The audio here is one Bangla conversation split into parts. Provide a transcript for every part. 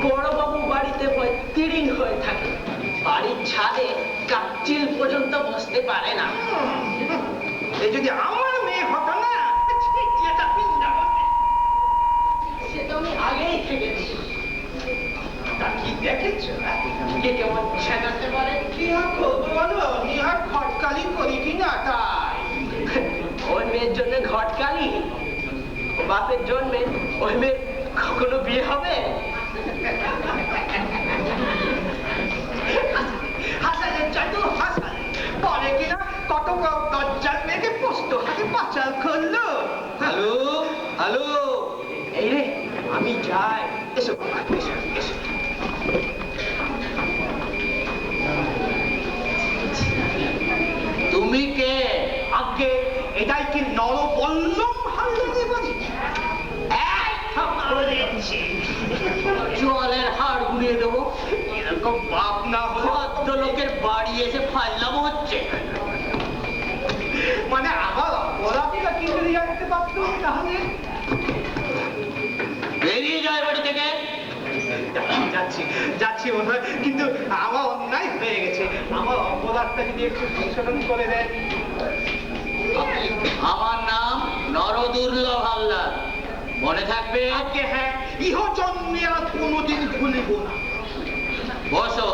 বড় বাবু বাড়িতে তিরিং হয়ে থাকে, বাড়ির ছাদে হতে পারে না। এই যদি আমার মেয়ে হতো না, সে তো আমি আগেই থেকেছি। তা কি দেখেছ? কে কেমন ছেঁচাতে পারে? কি আর করবো বলো, নিহার ঘটকালি করি কিনা তাই। ওই মেয়ের জন্য ঘটকালি? বাপের জন্মে ওই মেয়ের কখনো বিয়ে হবে? হাসানের চাটু হাসান বলে কিনা কত দরজার মেয়েকে পোস্ত হাতে পাচার করলো। হ্যালো হ্যালো, এই রে আমি যাই। এসো এসো এসো। তুমি কে? আগে এটাই কি নরবল্লম হাল্লানি বাড়ি? জলের হাড় ঘুরিয়ে দেবো। এরকম বাপ না হলে ভদ্রলোকের বাড়ি এসে ফাইলাম হচ্ছে। মানে আবার অপরাধীরা কি বেরিয়ে আসতে পারতো? তাহলে বেরিয়ে যায় বাড়ি থেকে। যাচ্ছি যাচ্ছি মনে, কিন্তু আমার অন্যায় হয়ে গেছে। আমার অপরাধটা যদি একটু সংশোধন করে দেন। আমার নাম নরদুর্লভ হালদার, মনে থাকবে? হ্যাঁ, ইহ জন্মে আর কোনোদিন ভুলিব না। বসো।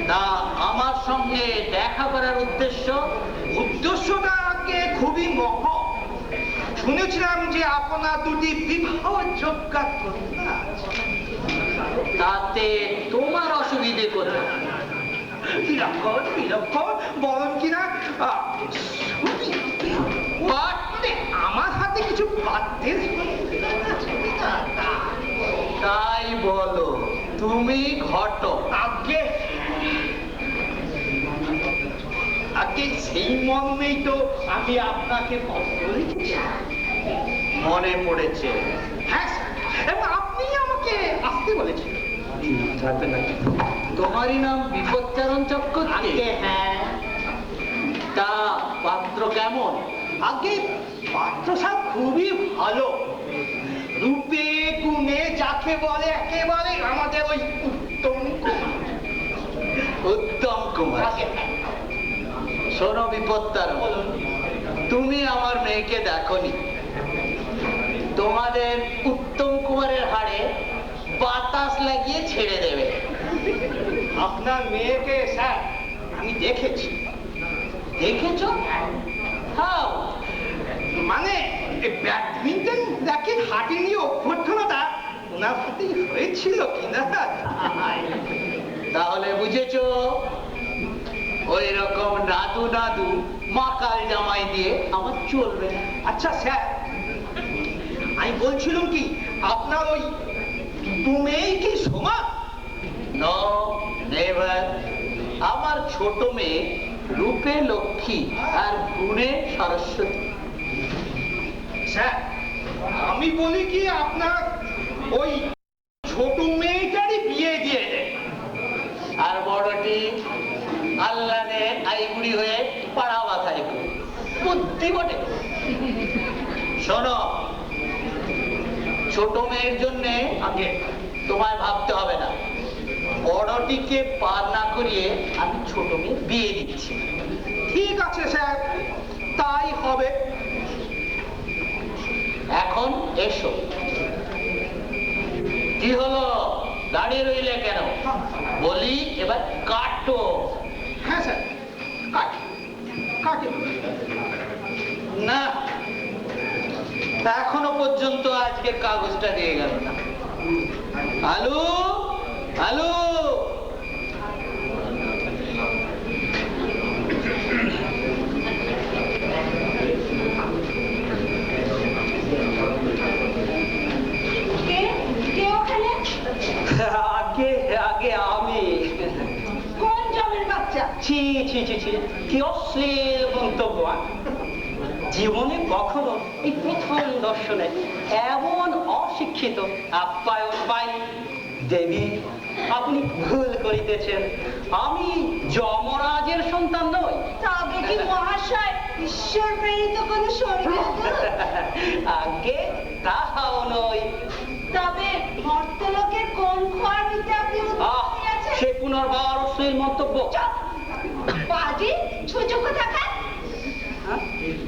তা আমার সঙ্গে দেখা করার উদ্দেশ্যটা আগে খুবই মহৎ। শুনেছিলাম যে আপনার দুটি বিবাহ যোগ্যতা। তাতে তোমার অসুবিধে কোথায়? বিলক্ষণ বলেন কিনা আমার হাতে কিছু বাধ্যের। তাই বলো, তুমি ঘটক? আগে আগে সেই মর্মেই তো আমি আপনাকে মনে পড়েছে। হ্যাঁ, এবং আপনি আমাকে আসতে বলেছেন। তোমারই নাম বিপদচারণ চক্রবর্তী? হ্যাঁ। তা পাত্র কেমন? আগে পাত্র সব খুবই ভালো, রূপে গুণে যাকে বলে একেবারে আমাদের ওই উত্তম কুমার। শোনো বিপদচারণ, তুমি আমার মেয়েকে দেখোনি। তোমাদের উত্তম কুমারের হাড়ে বাতাস লাগিয়ে ছেড়ে দেবে। আপনার মেয়েকে স্যার আমি দেখেছি। দেখেছ? হ্যাঁ, মানে ব্যাডমিন্টন র্যাকেট হাতে নিয়ে অভ্যর্থনাটা ওনার হাতেই হয়েছিল কিনা। তাহলে বুঝেছ, ওই রকম নাদু নাদু মাকাল জামাই দিয়ে আমার চলবে না। আচ্ছা স্যার, আমি বলছিলাম কি আপনার ওই মেয়ে কি সমান? No never. আমার ছোট মেয়ে রূপে লক্ষ্মী আর গুণে সরস্বতী। স্যার, আমি বলি কি আপনার ওই ছোট মেয়েটারই বিয়ে দিয়ে দেন, আর বড়টি আল্লানে আইগুড়ি হয়ে পাড়া মাথায় বুদ্ধি বটে। শোনো, ছোট মেয়ের জন্য আগে তোমায় ভাবতে হবে না। বড়টিকে পার না করিয়ে আমি ছোট মেয়ে বিয়ে দিচ্ছি। ঠিক আছে স্যার, তাই হবে। এখন এসো। কি হলো, দাঁড়িয়ে রইলে কেন? বলি এবার কাটো। হ্যাঁ স্যার, কাটে না। এখনো পর্যন্ত আজকের কাগজটা দিয়ে গেল না। আলু আলু, আগে আগে আমি। কোন জমের বাচ্চা? ছি ছি ছি ছি, কি অশ্লীল মন্তব্য। জীবনে কখনো এই প্রথম দর্শনে এমন অশিক্ষিত আপ্যায়ন পাইনি। দেবী, আপনি ভুল করিতেছেন। আমি যমরাজের সন্তান নই। তবে কি মহাশয় ঈশ্বর প্রেরিত কোন স্বর্গদূত? আগে তাহাও নই। তবে মর্তলোকের কোন খোয়ারিতে আপনি উদ্ধার হয়েছেন? সে পুনর্বার অশ্লীল মন্তব্য। বাজি ছোট কথা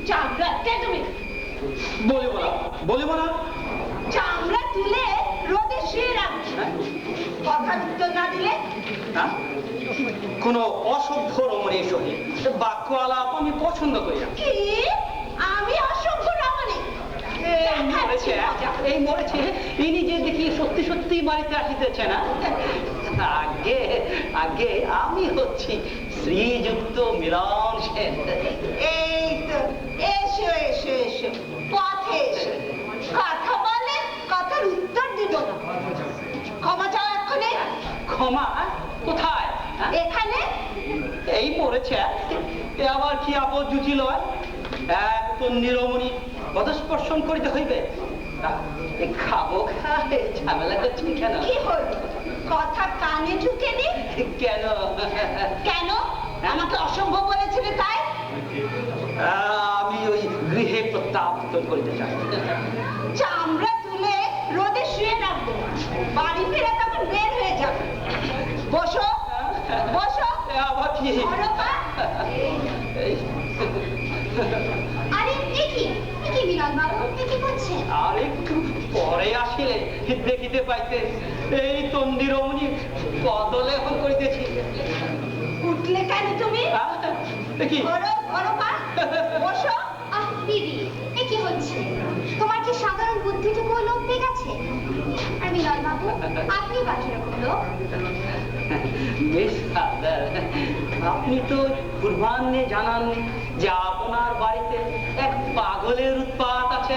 চামড়াতে তুমি বলিব না চামড়া তুলে রোদে শুয়ে রাখবে কথা উত্তর না দিলে কোন অসভ্য রমণীর সহিত বাক্য আলাপ আমি পছন্দ করি না। কি আমি অসভ্য রমণী? এই মরেছে ইনি যে দেখি সত্যি সত্যি বাড়িতে আসিতেছে না। আগে আগে আমি হচ্ছি শ্রীযুক্ত মিলন সেন। এই তো এসো এসো এসো পথে এসো কথা বলে কথার উত্তর দিব না। ক্ষমা চাও এক্ষুনি। ক্ষমা কোথায়? এখানে এই পড়েছে এ আবার কি আপদ জুচিল এক তো নিরমণি পদস্পর্শন করিতে হইবে। খাবো খাই ঝামেলা করছি কেন? কি হল কথা কানে ঢুকে নি? কেন কেন আমাকে অসম্ভব বলেছিলে তাই? আমি ওই গৃহে প্রত্যাবর্তন করিতে চাই। চামড়া তুলে রোদে শুয়ে রাখবো, বাড়ি ফিরে তখন বের হয়ে যাবে। বসো বসো। আবার কি? আরে কি মিলন বাবু কি করছেন? আর একটু পরে আসিলে দেখিতে পাইতে এই তন্দি রমণী পদলেখন করিতেছি। উঠলে কেন তুমি? দেখি বসো। দিদি এ কি হচ্ছে? তোমার কি সাধারণ বুদ্ধিটুকু লোক পেয়ে গেছে? আর মিলন বাবু আপনি বা কিরকম লোক? বেশ আপনি তো পূর্বাহ্নে জানাননি যে আপনার বাড়িতে এক পাগলের উৎপাত আছে।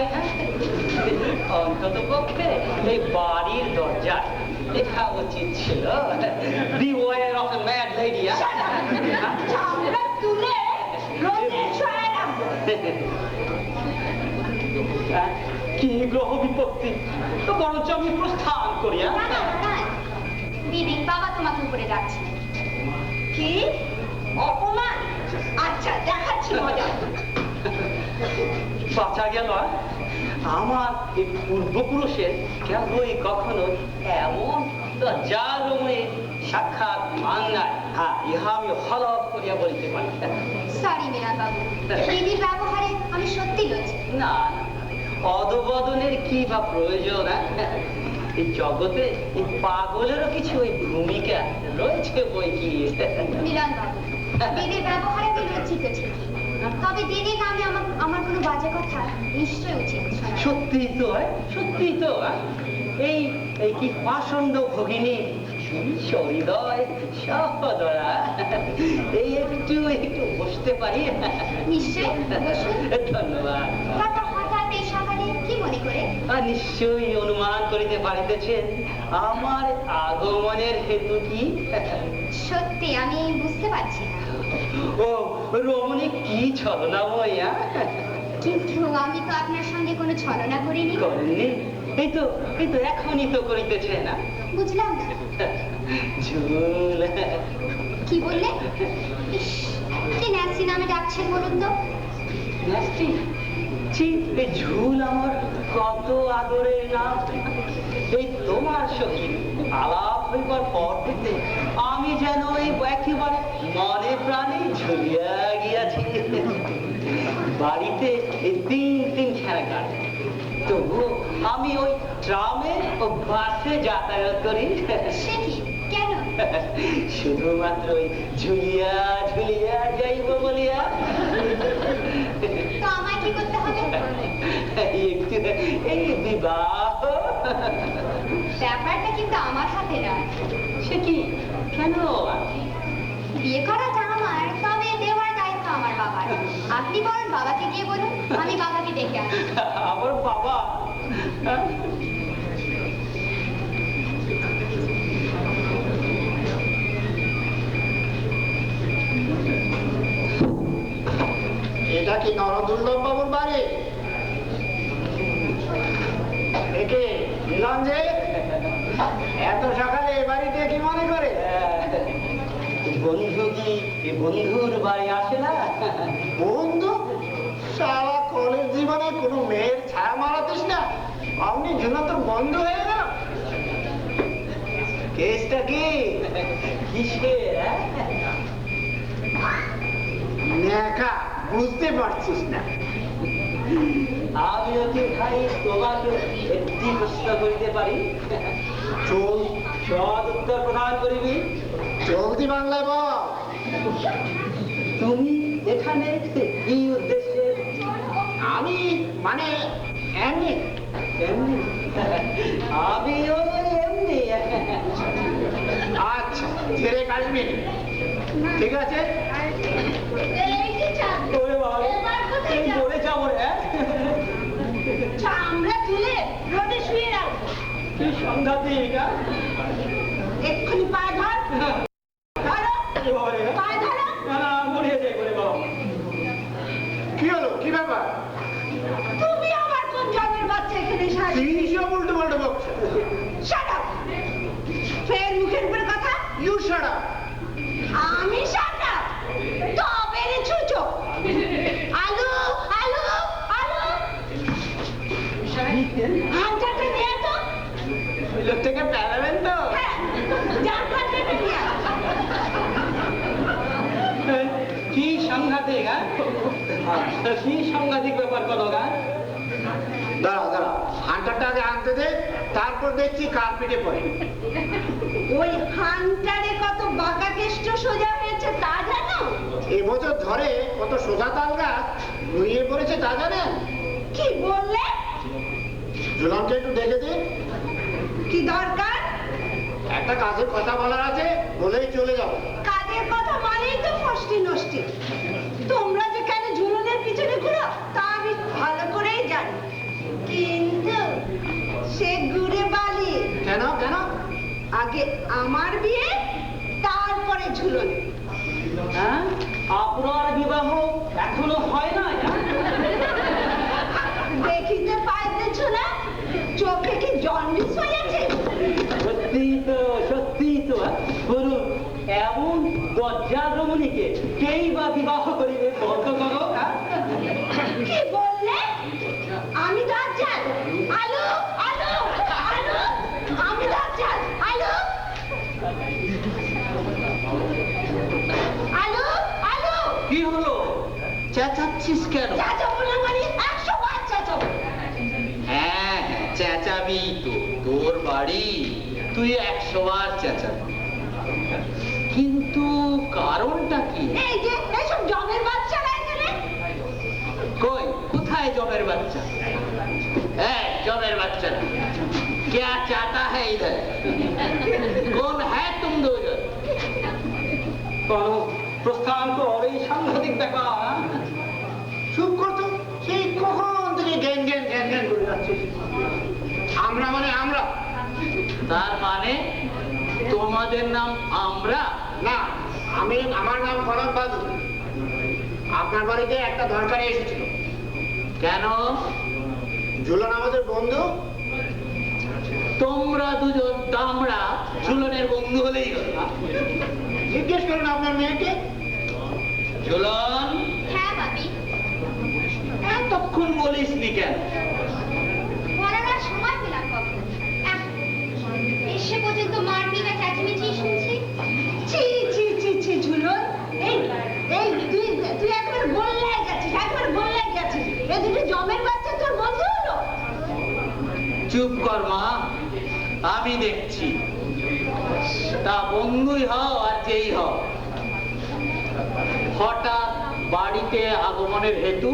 অন্তত পক্ষে এই বাড়ির দরজায় লেখা উচিত ছিল Beware of a mad lady। চামড়া তুলে রোদে শুয়ে রাখবো। কি গ্রহ বিপত্তি, তো বরঞ্চ আমি প্রস্থান করি। দিদি বাবা তোমাকে উপরে যাচ্ছে। কি অপমান? আচ্ছা দেখাচ্ছি মজা। বাঁচা গেল আমার এই পূর্বপুরুষের কেবলই কখনো এমন যার রমণীর সাক্ষাৎ মান নাই। ইহা আমি হলফ করিয়া বলিতে পারি। সরি মিলন বাবু, দিদির ব্যবহারে আমি সত্যি লজ্জিত। না অদবদনের কি বা প্রয়োজন? এই জগতে এই পাগলেরও কিছু ওই ভূমিকা রয়েছে বই কি। মিলন বাবু দিদির ব্যবহারে আমি লজ্জিত ঠিকই, তবে দিদির নামে আমার কোনো বাজে কথা নিশ্চয়ই উচিত। সত্যি তো সত্যি তো এই এই কি পাষণ্ড ভগিনী সহৃদয় সহদরা। এই একটু একটু বসতে পারি? নিশ্চয়ই বসুন। ধন্যবাদ। হঠাৎ এই সকালে কি মনে করে? নিশ্চয়ই অনুমান করিতে পারিতেছেন আমার আগমনের হেতু কি। সত্যি আমি বুঝতে পারছি না। ও রমণী কি ছলনাময়। কিন্তু আমি তো আপনার সঙ্গে কোনো ছলনা করিনি। করেননি? এই তো এখনই তো করিতেছে না। বুঝলাম না। ঝুল। কি বললে? ইস কি ন্যান্সি নামে ডাকছেন বলুন তো? ন্যান্সি? এই ঝুল আমার কত আদরের নাম। এই তোমার সহিত আলাপ হইবার পর হইতে আমি যেন এই একেবারে মনে প্রাণে ঝুলিয়া গিয়াছি। বাড়িতে এই তিন খেলা কাটে, তবু আমি ওই ট্রামে ও বাসে যাতায়াত করি। সে কি কেন? শুধুমাত্র ওই ঝুলিয়া ঝুলিয়া যাইব বলিয়া। তো আমায় কি করতে হবে? একটু এই বিবাহ। ব্যাপারটা কিন্তু আমার হাতে না। সে কি কেন? বিয়ে করাটা আমার, তবে দেওয়ার দায়িত্ব আমার বাবার। আপনি বরং বাবাকে গিয়ে বলুন, আমি বাবাকে ডেকে আসি। আমার বাবা? এটা কি নরদুর্লভ বাবুর বাড়ি? একে মিলন যে এত সকালে এ বাড়িতে কি মনে করে? বন্ধু কি বন্ধুর বাড়ি আসে না? বন্ধু? সারা কলেজ জীবনে কোনো মেয়ের ছায়া মারাতিস না, আপনি জন্য তোর বন্ধু হয়ে গেল। কেসটা কি? কিসের? বুঝতে পারছিস না। আমিও কি ভাই তোমাকে একটি প্রশ্ন করিতে পারি? চল, সৎ উত্তর প্রদান করিবি। চলতি বাংলায় বল। তুমি এখানে কি উদ্দেশ্যে? আমি মানে এমনি। এমনি? আমিও এমনি। আচ্ছা, ছেড়ে কাটবি, ঠিক আছে? এই যে চাপ, ওরে বাবা, এবার কোথায় এই যাও? বলে যাবো রে। চামড়া তুলে রোদে শুয়ে রাখবো। কি সাংঘাতিক, হ্যাঁ? এক্ষুনি পায়ে ধর, ধরো, এ বাবা রে। পায়ে ধরো। না, না, মরিয়ে যাই করে বাবা। কি হলো, কি ব্যাপার? তুমি আবার কোন জন্মের বাচ্চা এখানে সাজি? কি সব উল্টো পাল্টো বকছো? Shut up! ফের মুখের উপরে কথা? You shut up! আমি shut up! তবে রে ছুঁচো। আলু, আলু, আলু। হাঁটাটা নিয়ে তো। লোকটাকে পেলাবেন তো? হ্যাঁ, যার হাঁটাটা নিয়ে আয়। কি সাংঘাতিক, হ্যাঁ? কি সাংঘাতিক ব্যাপার করো, হ্যাঁ? দাঁড়া দাঁড়া, হান্টারটা আগে আনতে দে, তারপর দেখছি কার পিঠে পড়ে। ওই হান্টারে কত বাঁকা কেষ্ট সোজা হয়েছে তা জানো? এবছর ধরে কত সোজা তাল গাছ ঘুরিয়ে পড়েছে তা জানেন? কি বললে? ঝুলনকে একটু ডেকে দিন, কি দরকার? একটা কাজের কথা বলার আছে, বলেই চলে যাবো। কাজের কথা মানেই তো ফষ্টি নষ্টি। তোমরা যে কেন ঝুলনের পিছনে ঘুরো তা আমি ভালো করেই জানি, কিন্তু সে ঘুরে বালি। কেন কেন? আগে আমার বিয়ে, তারপরে ঝুলনে। হ্যাঁ? আপনার বিবাহ এখনো হয় না, হ্যাঁ? দেখিতে পাইতেছ না চোখে কি জন্ডিস হয়েছে? সত্যি তো, হ্যাঁ? বলুন, এমন দরজা রমণীকে কেই বা বিবাহ করিবে, বন্ধ করো, হ্যাঁ? কি বললে? আমি দাজ্জাল? আলু, আলু, আলু, আমি দাজ্জাল? আলু, আলু, আলু। কি হলো? চেঁচাচ্ছিস কেন? চাচাবো না মানে 100 বার চাচাবো। হ্যাঁ, চেঁচাবি তো, তোর বাড়ি, তুই 100 বার চেঁচাবি। কিন্তু কারণটা কি? এই যে এইসব জমের বাচ্চারা এখানে। কই, কোথায় জমের বাচ্চা? হ্যাঁ, জমের বাচ্চা। क्या चाहता है इधर? कौन है तुम दो जन? কোনো প্রস্থান কর, এই সাংঘাতিক ব্যাপার, হ্যাঁ? চুপ করতো, সেই কখন থেকে জ্ঞান জ্ঞান জ্ঞান জ্ঞান করে যাচ্ছিস। আমরা মানে আমরা তার মানে তোমাদের নাম আমরা? না, আমার নাম কনক বাদু। আপনার বাড়িতে একটা দরকারে এসেছিল। কেন? ঝুলন আমাদের বন্ধু। তোমরা দুজন দামড়া ঝুলনের বন্ধু হলেই হলো। জিজ্ঞেস করুন আপনার মেয়েকে। ঝুলন, হ্যাঁ বাবি, এতক্ষণ বলিসনি কেন? বলার আর সময় পেলাম কখন? এসে পর্যন্ত মারপিট আর চেঁচামেচি শুনছি। ছি ছি ছি ছি ঝুলন, এই এই তুই একবার গোল্লায় গেছিস, একবার গোল্লায় গেছিস। এই দুটো জমের বাচ্চা তোর বন্ধু হলো? চুপ কর মা, আমি দেখছি। তা বন্ধুই হও আর যেই হও, হঠাৎ বাড়িতে আগমনের হেতু?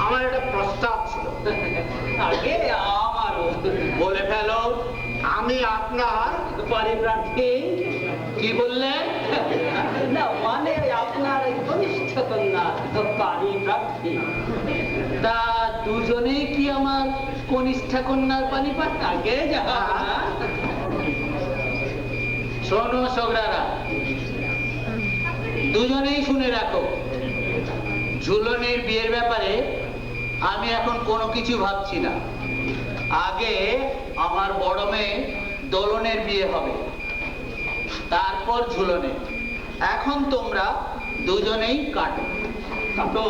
আমার একটা প্রস্তাব ছিল। আগে আমারও বলে ফেলো। আমি আপনার পরিপ্রার্থী। কি বললে? না, মানে আপনার ঘনিষ্ঠ কন্যা পরিপ্রার্থী। তা দুজনেই কি আমার কনিষ্ঠা কন্যার পানি পাত? আগে যা। শোনো সগরারা, দুজনেই শুনে রাখো, ঝুলনের বিয়ের ব্যাপারে আমি এখন কোনো কিছু ভাবছি না। আগে আমার বড় মেয়ে দোলনের বিয়ে হবে, তারপর ঝুলনের। এখন তোমরা দুজনেই কাটো। কাটো।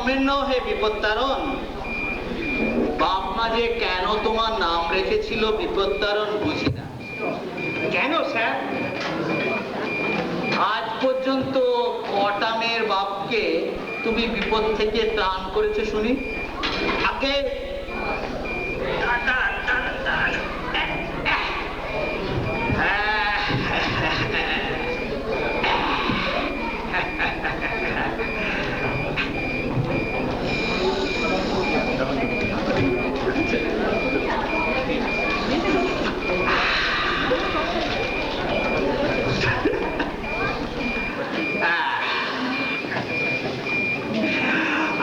রকমের নও হে বিপত্তারণ। বাপ মা যে কেন তোমার নাম রেখেছিল বিপত্তারণ বুঝি না। কেন স্যার? আজ পর্যন্ত কটা মেয়ের বাপকে তুমি বিপদ থেকে ত্রাণ করেছো শুনি? আগে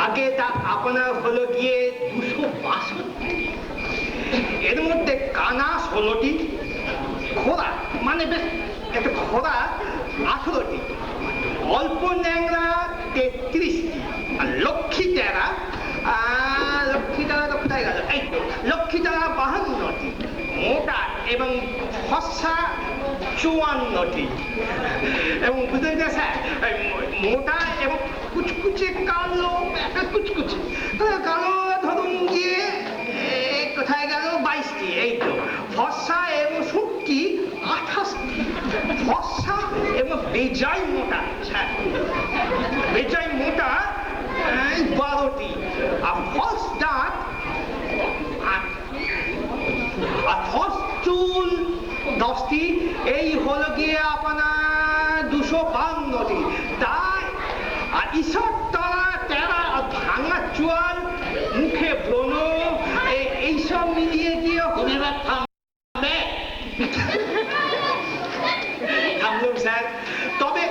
আগে তা আপনার হলো গিয়ে 262, এর মধ্যে কানা 16টি, খোড়া মানে বেশ একটু খোড়া 18টি, অল্প ন্যাংরা 33টি, আর লক্ষ্মী টেরা কোথায় গেল, এই লক্ষ্মী টেরা 52টি, মোটা এবং ফর্সা 54টি, এবং বুঝতে স্যার মোটা এবং কুচকুচে কালো, কুচকুচে কালো ধরুন গিয়ে কোথায় গেল 22টি, এই তো ফর্সা এবং সুটকি 28টি, ফর্সা এবং বেজাই মোটা, বেজাই মোটা 12টি, আর ফর্স দাঁত আর ফর্স চুল 10টি, এই হলো গিয়ে আপনার 252টি। তাই আর ঈশ্বর তলা তেরা ভাঙা চুয়াল, মুখে ব্রণ, এইসব মিলিয়ে গিয়ে তুমি এবার থামবে? থামলুম স্যার। তবে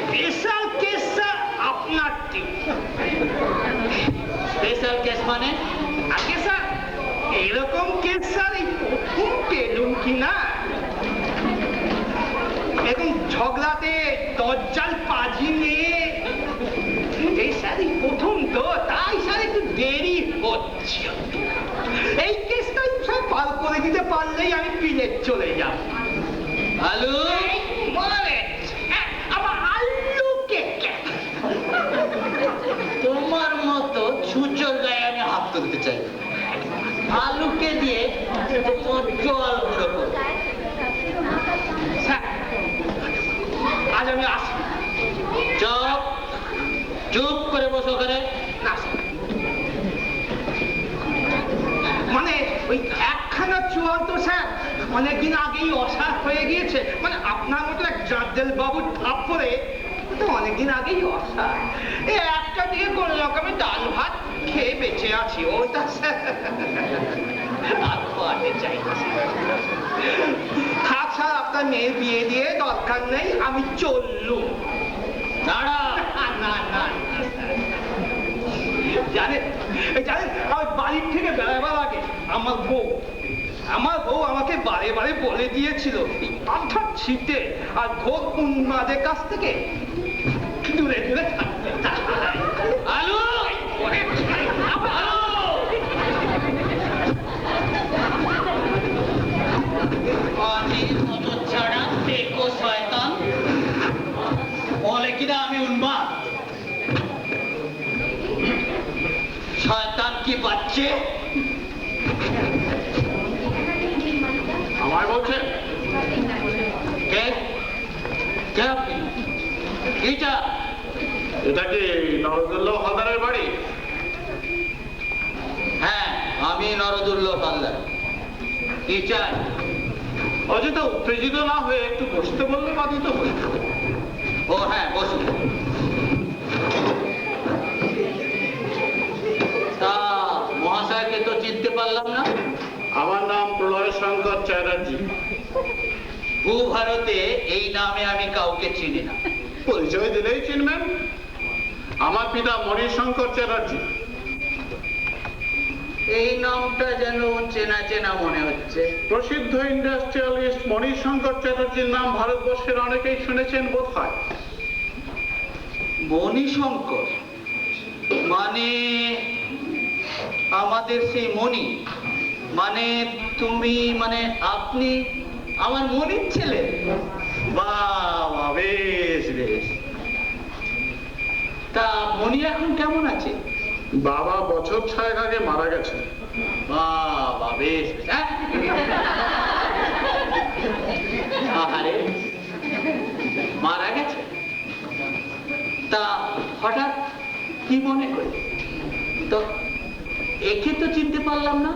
স্পেশাল কেস স্যার আপনারটি। স্পেশাল কেস মানে? আগে স্যার এরকম কেস স্যার এই প্রথম পেলুম কিনা। এখন ঝগড়াতে দজ্জাল পাজি নিয়ে এই স্যার এই প্রথম তো, তাই স্যার একটু দেরি হচ্ছে। এই কেসটাই স্যার পার করে দিতে পারলেই আমি পিলেট চলে যাব। আলু আবার আলু কেক। তোমার মতো ছুচোর গায়ে আমি হাত তুলতে চাই। আলুকে দিয়ে তোমার জল গুঁড়ো করো। স্যার আজ আমি আসি। চুপ চুপ করে বসো ওখানে। না স্যার, মানে ওই একখানা চুয়াল তো স্যার অনেকদিন আগেই অসার হয়ে গিয়েছে। মানে আপনার মতো এক জাদ্দেল বাবুর থাপ পরে তো অনেকদিন আগেই অসার। এই একটা দিয়ে কোন রকমে ডাল ভাত খেয়ে বেঁচে আছি। ওটা স্যার আর পাতে চাই না। থাক স্যার, আপনার মেয়ের বিয়ে দিয়ে দরকার নেই, আমি চললুম। দাঁড়া। না না জানেন জানেন, আমার বাড়ির থেকে বেড়াবার আগে আমার বউ আমাকে বারে বারে বলে দিয়েছিল অর্থাৎ ছিটে আর ঘোর উন্মাদের কাছ থেকে দূরে দূরে থাকতে। আলু ছাড়া টেকো শয়তান বলে কিনা আমি উন্মাদ। শয়তান কি বাচ্চে আমায় বলছে কে কে আপনি? এইটা এটা কি নরদুল্লাহ হালদারের বাড়ি? হ্যাঁ, আমি নরদুল্লাহ হালদার। কি চাই? অযথা উত্তেজিত না হয়ে একটু বসতে বললে বাধিত হই। ও হ্যাঁ, বসুন। তা মহাশয়কে তো চিনতে পারলাম না। আমার নাম প্রলয় শঙ্কর চ্যাটার্জি। ভূভারতে এই নামে আমি কাউকে চিনি না। পরিচয় দিলেই চিনবেন, আমার পিতা মণিশঙ্কর চ্যাটার্জি। এই নামটা যেন চেনা চেনা মনে হচ্ছে। প্রসিদ্ধ ইন্ডাস্ট্রিয়ালিস্ট মণিশঙ্কর চ্যাটার্জির নাম ভারতবর্ষের অনেকেই শুনেছেন বোধ হয়। মণিশঙ্কর মানে আমাদের সেই মণি? মানে তুমি, মানে আপনি আমার মণির ছেলে? বাহ, বেশ বেশ। তা মনি এখন কেমন আছে? বাবা বছর 6 আগে মারা গেছে। বাবা বেশ হ্যাঁ? আহারে মারা গেছে? তা হঠাৎ কি মনে করে? তো একে তো চিনতে পারলাম না।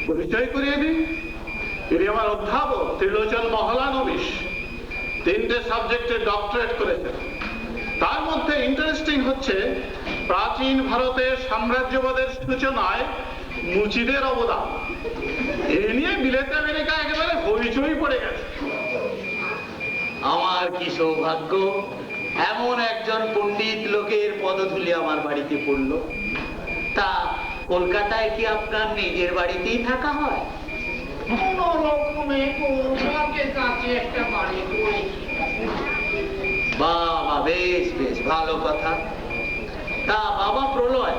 পরিচয় করিয়ে দিই, তিনি আমার অধ্যাপক ত্রিলোচন মহলানবিশ। 3টে সাবজেক্টে ডক্টরেট করেছেন। তার মধ্যে ইন্টারেস্টিং হচ্ছে প্রাচীন ভারতের সাম্রাজ্যবাদের সূচনায় মুচিদের অবদান। এই নিয়ে বিলেত আমেরিকা একেবারে হইচই পড়ে গেছে। আমার কি সৌভাগ্য, এমন একজন পণ্ডিত লোকের পদধূলি আমার বাড়িতে পড়লো। তা কলকাতায় কি আপনার নিজের বাড়িতেই থাকা হয়? কোনো রকমে তোমাকে কাছে একটা বাড়ি করেছি। বাবা বেশ বেশ ভালো কথা। তা বাবা প্রলয়,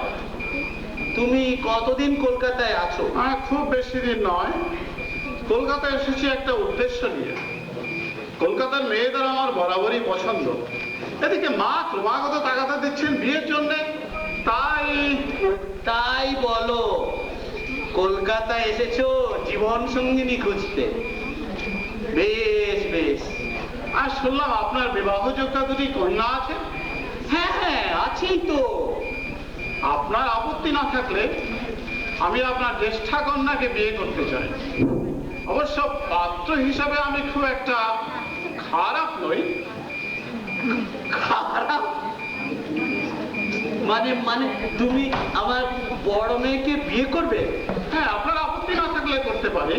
তুমি কতদিন কলকাতায় আছো? খুব বেশি দিন নয়। কলকাতায় এসেছি একটা উদ্দেশ্য নিয়ে। কলকাতার মেয়েদের আমার বরাবরই পছন্দ। এদিকে মা ক্রমাগত তাগাদা দিচ্ছেন বিয়ের জন্য। তাই বলো, কলকাতায় এসেছো জীবন সঙ্গিনী খুঁজতে? বেশ বেশ। আর শুনলাম আপনার বিবাহযোগ্য 2টি কন্যা আছে। হ্যাঁ হ্যাঁ আছেই তো। আপনার আপত্তি না থাকলে আমি আপনার জ্যেষ্ঠা কন্যাকে বিয়ে করতে চাই। অবশ্য পাত্র হিসাবে আমি খুব একটা খারাপ নই। খারাপ মানে মানে তুমি আমার বড় মেয়েকে বিয়ে করবে? হ্যাঁ, আপনার আপত্তি না থাকলে করতে পারি।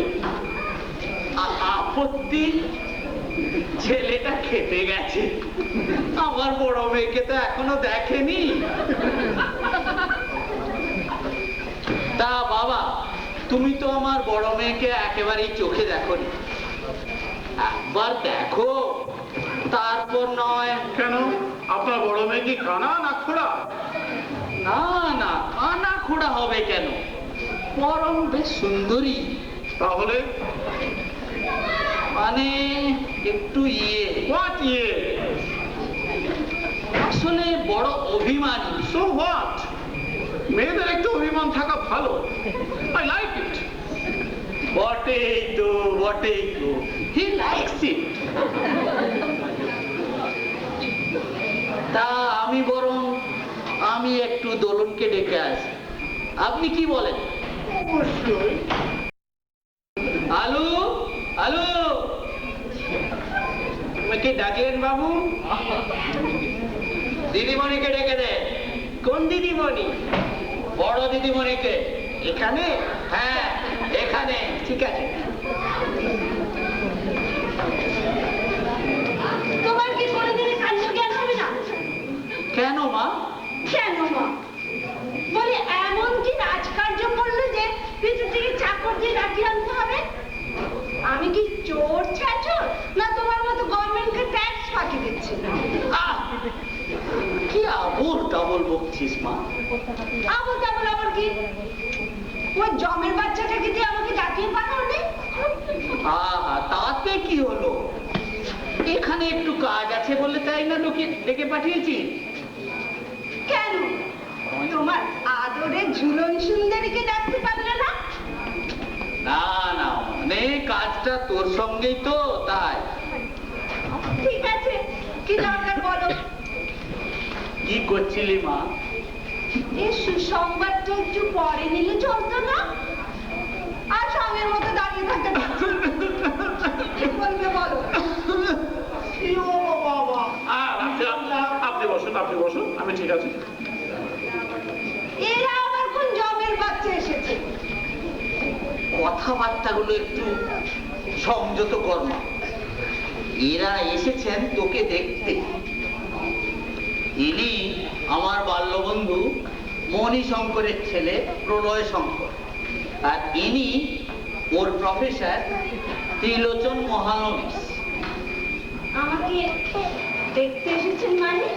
আপত্তি? ছেলেটা খেপে গেছে। আমার বড় মেয়েকে তো এখনো দেখেনি। তা বাবা, তুমি তো আমার বড় মেয়েকে একেবারেই চোখে দেখোনি। একবার দেখো, তারপর নয়। কেন, আপনার বড় মেয়ে কি কানা না খোড়া? না না, কানা খোড়া হবে কেন, বরং বেশ সুন্দরী। তাহলে মানে একটু হোয়াট ইয়ে? আসলে বড় অভিমানী। So what? মেয়েদের একটু অভিমান থাকা ভালো। I like it. বটেই তো, বটেই তো। He likes it. তা আমি একটু দোলনকে ডেকে আসি, আপনি কি বলেন? অবশ্যই। আলু আলু, আমাকে ডাকলেন বাবু? দিদিমণিকে ডেকে দে। কোন দিদিমণি? বড় দিদিমণিকে। এখানে? হ্যাঁ এখানে। ঠিক আছে। তোমার কি কোনোদিনই কাণ্ড জ্ঞান হবে না? কেন মা? কেন মা? বলি এমন কি রাজকার্য করলো যে পিছু থেকে চাকর দিয়ে ডাকিয়ে আনতে হবে? আমি কি চোর ছাচর, না তোমার মতো গভর্নমেন্টকে ট্যাক্স ফাঁকি দিচ্ছি? আহ, কি আবল তাবল বকছিস মা। আবল তাবল আবার কি? ওই জমের বাচ্চাটাকে দিয়ে আমাকে ডাকিয়ে পাঠাওনি? আহা, তাতে কি হলো? এখানে একটু কাজ আছে বলে তাই না লোকে ডেকে পাঠিয়েছি। কেন তোমার আদরে ঝুলন সুন্দরীকে ডাকতে পারলে না? না না, মানে কাজটা তোর সঙ্গেই তো, তাই। ঠিক আছে, কি দরকার বলো? কি করছিলি মা? এই সুসংবাদটা একটু পরে নিলে চলতো না? আর সঙ্গের মতো দাঁড়িয়ে থাকতে পারছো না। কি বলবে বলো? কি হলো বাবা? আপনি বসুন, আমি ঠিক আছে। এরা আবার কোন জমের বাচ্চা এসেছে? কথাবার্তাগুলো একটু সংযত কর মা। এরা এসেছেন তোকে দেখতে। ইনি আমার বাল্যবন্ধু মণি শঙ্করের ছেলে প্রলয় শঙ্কর, আর ইনি ওর প্রফেসর ত্রিলোচন মহানবিশ। আমাকে দেখতে এসেছেন মানে?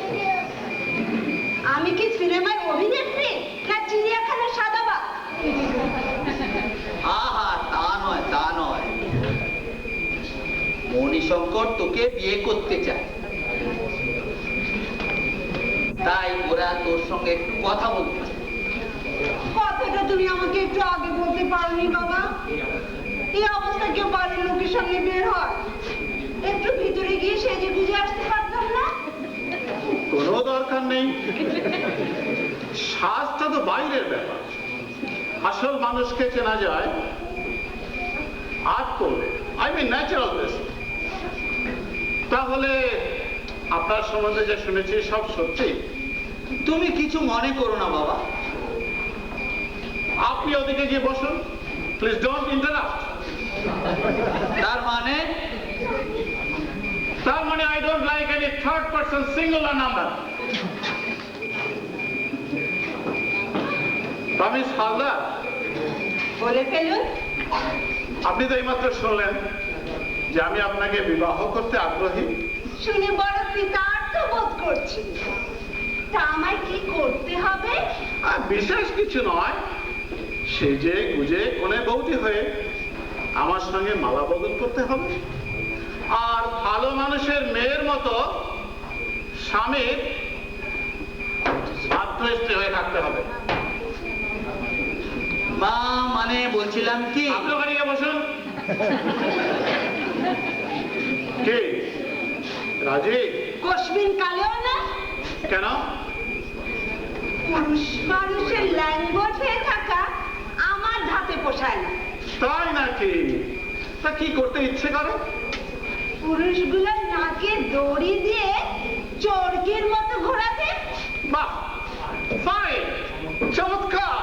আমি কি সিনেমার অভিনেত্রী না চিড়িয়াখানার সাদাবা? আহা, তা নয় তা নয়। মণিশঙ্কর তোকে বিয়ে করতে চায়, তাই ওরা ওরা তোর সঙ্গে একটু কথা বলতে চায়। কথাটা তুমি আমাকে একটু আগে বলতে পারোনি বাবা? এই অবস্থা কেউ বাড়ির লোকের সামনে বের হয়? একটু ভিতরে গিয়ে সেজে গুজে আসতে পারতাম না? কোনো দরকার নেই, সাজটা তো বাইরের ব্যাপার, আসল মানুষকে চেনা যায় আর্ট করলে, আই মিন ন্যাচারাল ড্রেস। তাহলে আপনার সম্বন্ধে যে শুনেছি সব সত্যি? তুমি কিছু মনে করো না বাবা। আপনি ওদিকে গিয়ে বসুন, প্লিজ ডোন্ট ইন্টারাপ্ট। তার মানে I don't like any third person singular number. Miss Haldar, বলে ফেলুন। আপনি তো এইমাত্র শুনলেন যে আমি আপনাকে বিবাহ করতে আগ্রহী। শুনে বড় কৃতার্থ বোধ করছি। তা আমায় কি করতে হবে? আর বিশেষ কিছু নয়, সেজে গুজে কোণে বৌটি হয়ে আমার সঙ্গে মালা বদল করতে হবে, আর ভালো মানুষের মেয়ের মতো স্বামীর ছাত্র স্ত্রী হয়ে থাকতে হবে। মা মানে বলছিলাম কি, আপনি ওখানে গিয়ে বসুন। কি রাজি? কসবিন কালেও না। কেন? পুরুষ মানুষের ল্যাঙ্গুয়েজ হয়ে থাকা আমার ধাতে পোষায় না। তাই নাকি? তা কি করতে ইচ্ছে করে? পুরুষগুলোর নাকে দড়ি দিয়ে চরকির মতো ঘোরাতে। বাহ, ফাইন, চমৎকার।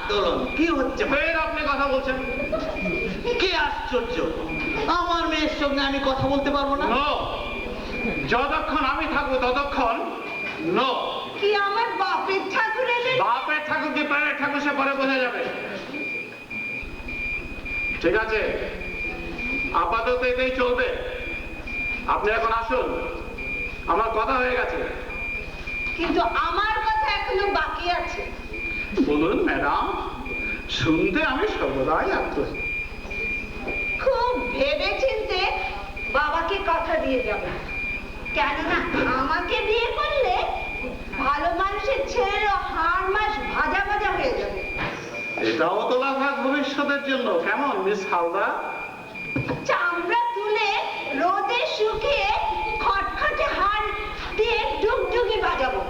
দোলন কি হচ্ছে? ফের আপনি কথা বলছেন? কি আশ্চর্য, আমার মেয়ের সঙ্গে আমি কথা বলতে পারবো না? নো, যতক্ষণ আমি থাকবো ততক্ষণ নো। কি আমার বাপের ঠাকুর এলেন? বাপের ঠাকুর কি প্রাণের ঠাকুর সে পরে বোঝা যাবে। ঠিক আছে, আপাতত এটাই চলবে। আপনি এখন আসুন, আমার কথা হয়ে গেছে। কিন্তু আমার কথা এখনো বাকি আছে। বলুন ম্যাডাম, শুনতে আমি সর্বদাই আগ্রহী। খুব ভেবে চিনতে বাবাকে কথা দিয়ে যাব, কেননা আমাকে বিয়ে করলে ভালো মানুষের ছেলেরও হাড় মাস ভাজা ভাজা হয়ে যাবে। এটাও তো লাভার ভবিষ্যতের জন্য, কেমন মিস হালদার? চামড়া তুলে রোদে শুকিয়ে খটখটে হাড় দিয়ে ডুগডুগি বাজাবো।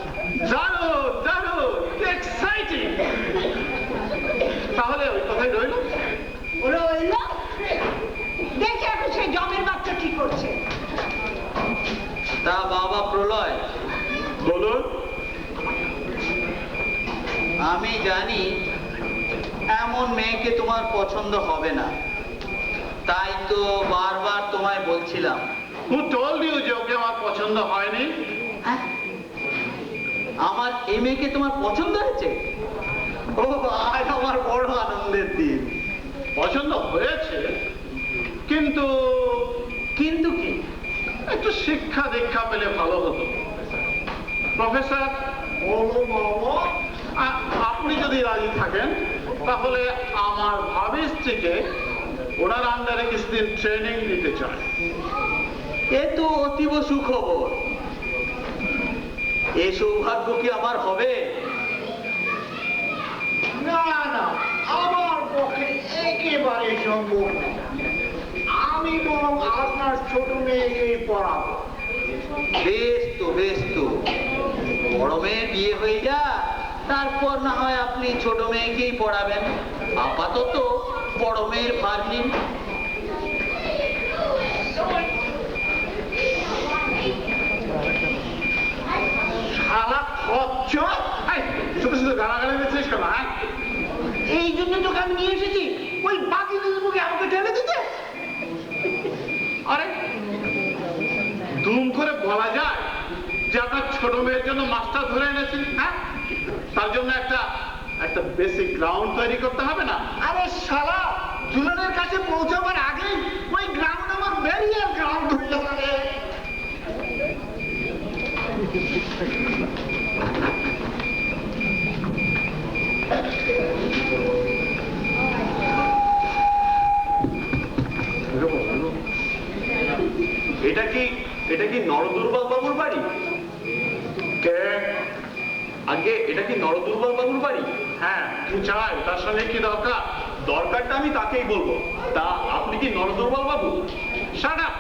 দারুণ দারুণ, এক্সাইটিং। তাহলে ওই কথাই রইল। রইল, দেখে এখন সেই জমের বাচ্চা কি করছে। তা বাবা প্রলয়, বলুন। আমি জানি এমন মেয়েকে তোমার পছন্দ হবে না, তাই তো বারবার তোমায় বলছিলাম। Who told you যে ওকে আমার পছন্দ হয়নি? হ্যাঁ? আমার এই মেয়েকে তোমার পছন্দ হয়েছে? ও আজ আমার বড় আনন্দের দিন। পছন্দ হয়েছে, কিন্তু কিন্তু কি? একটু শিক্ষা দীক্ষা পেলে ভালো হতো। প্রফেসর, আপনি যদি রাজি থাকেন তাহলে আমার ভাবি স্ত্রীকে ওনার আন্ডারে কিছুদিন ট্রেনিং দিতে চাই। এ তো অতীব সুখবর। এ সৌভাগ্য কি আমার হবে? না না, আমার পক্ষে একেবারে সম্ভব না। আমি বরং আপনার ছোট মেয়েকেই পড়াবো। বেশ তো বেশ তো, বড় মেয়ে বিয়ে হয়ে যা, তারপর না হয় আপনি ছোট মেয়েকেই পড়াবেন। আপাতত বড় মেয়ের ভার নিন। শালা খচ্চ, শুধু শুধু গালাগালি দিচ্ছিস কেন? এই জন্য তোকে আমি নিয়ে এসেছি ওই বাকি মুখে আমাকে ঠেলে দিতে। আরে দুম করে বলা যায় যে আপনার ছোট মেয়ের জন্য মাস্টার ধরে এনেছি? হ্যাঁ, তার জন্য একটা বেসিক গ্রাউন্ড তৈরি করতে হবে না? আরে শালা, দুজনের কাছে পৌঁছাবার আগেই ওই গ্রাউন্ড আমার ব্যারিয়ার গ্রাউন্ড হয়ে যাবে। এটা কি নরদুর্বা বাবুর বাড়ি? কে? আগে এটা কি নরদুর্বল বাবুর বাড়ি? হ্যাঁ, কি চাই? তার সঙ্গে কি দরকার? দরকারটা আমি তাকেই বলবো। তা আপনি কি নরদুর্বল বাবু? Shut up!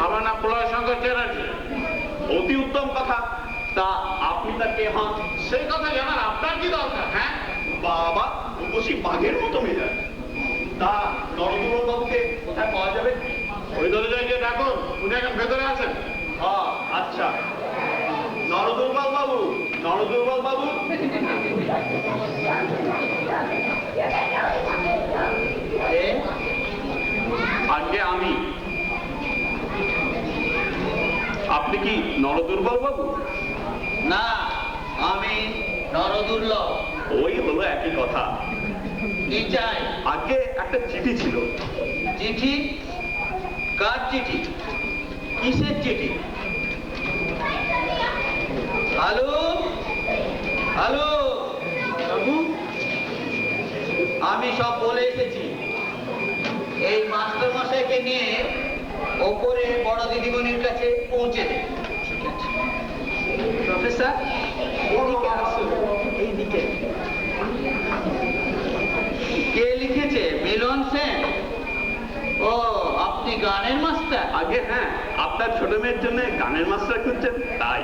আমার নাম প্রলয় শঙ্কর চ্যাটার্জি। অতি উত্তম কথা। তা আপনি তাকে হন? সেই কথা জানার আপনার কি দরকার? হ্যাঁ, বাবা উপসী বাঘের মতো মেজাজ। তা নরদুর্বল বাবুকে কোথায় পাওয়া যাবে? ওই দরজায় গিয়ে ডাকুন, উনি এখন ভেতরে আছেন। আচ্ছা। নরদুর্বল বাবু, নরদুর্বল বাবু। আজকে আমি। আপনি কি নরদুর্বল বাবু? না, আমি নরদুর্লভ। ওই হলো একই কথা। কি চাই? আগে একটা চিঠি ছিল। চিঠি? কার চিঠি? কিসের চিঠি? হ্যালো, হ্যালো বাবু, আমি সব বলে এসেছি। এই মাস্টার মশাইকে নিয়ে ওপরে বড় দিদিমণির কাছে পৌঁছে দে। প্রফেসর, এইদিকে আসুন, এইদিকে। কে লিখেছে? মিলন সেন? ও, আপনি গানের মাস্টার? আগে হ্যাঁ, আপনার ছোট মেয়ের জন্য গানের মাস্টার খুঁজছেন তাই।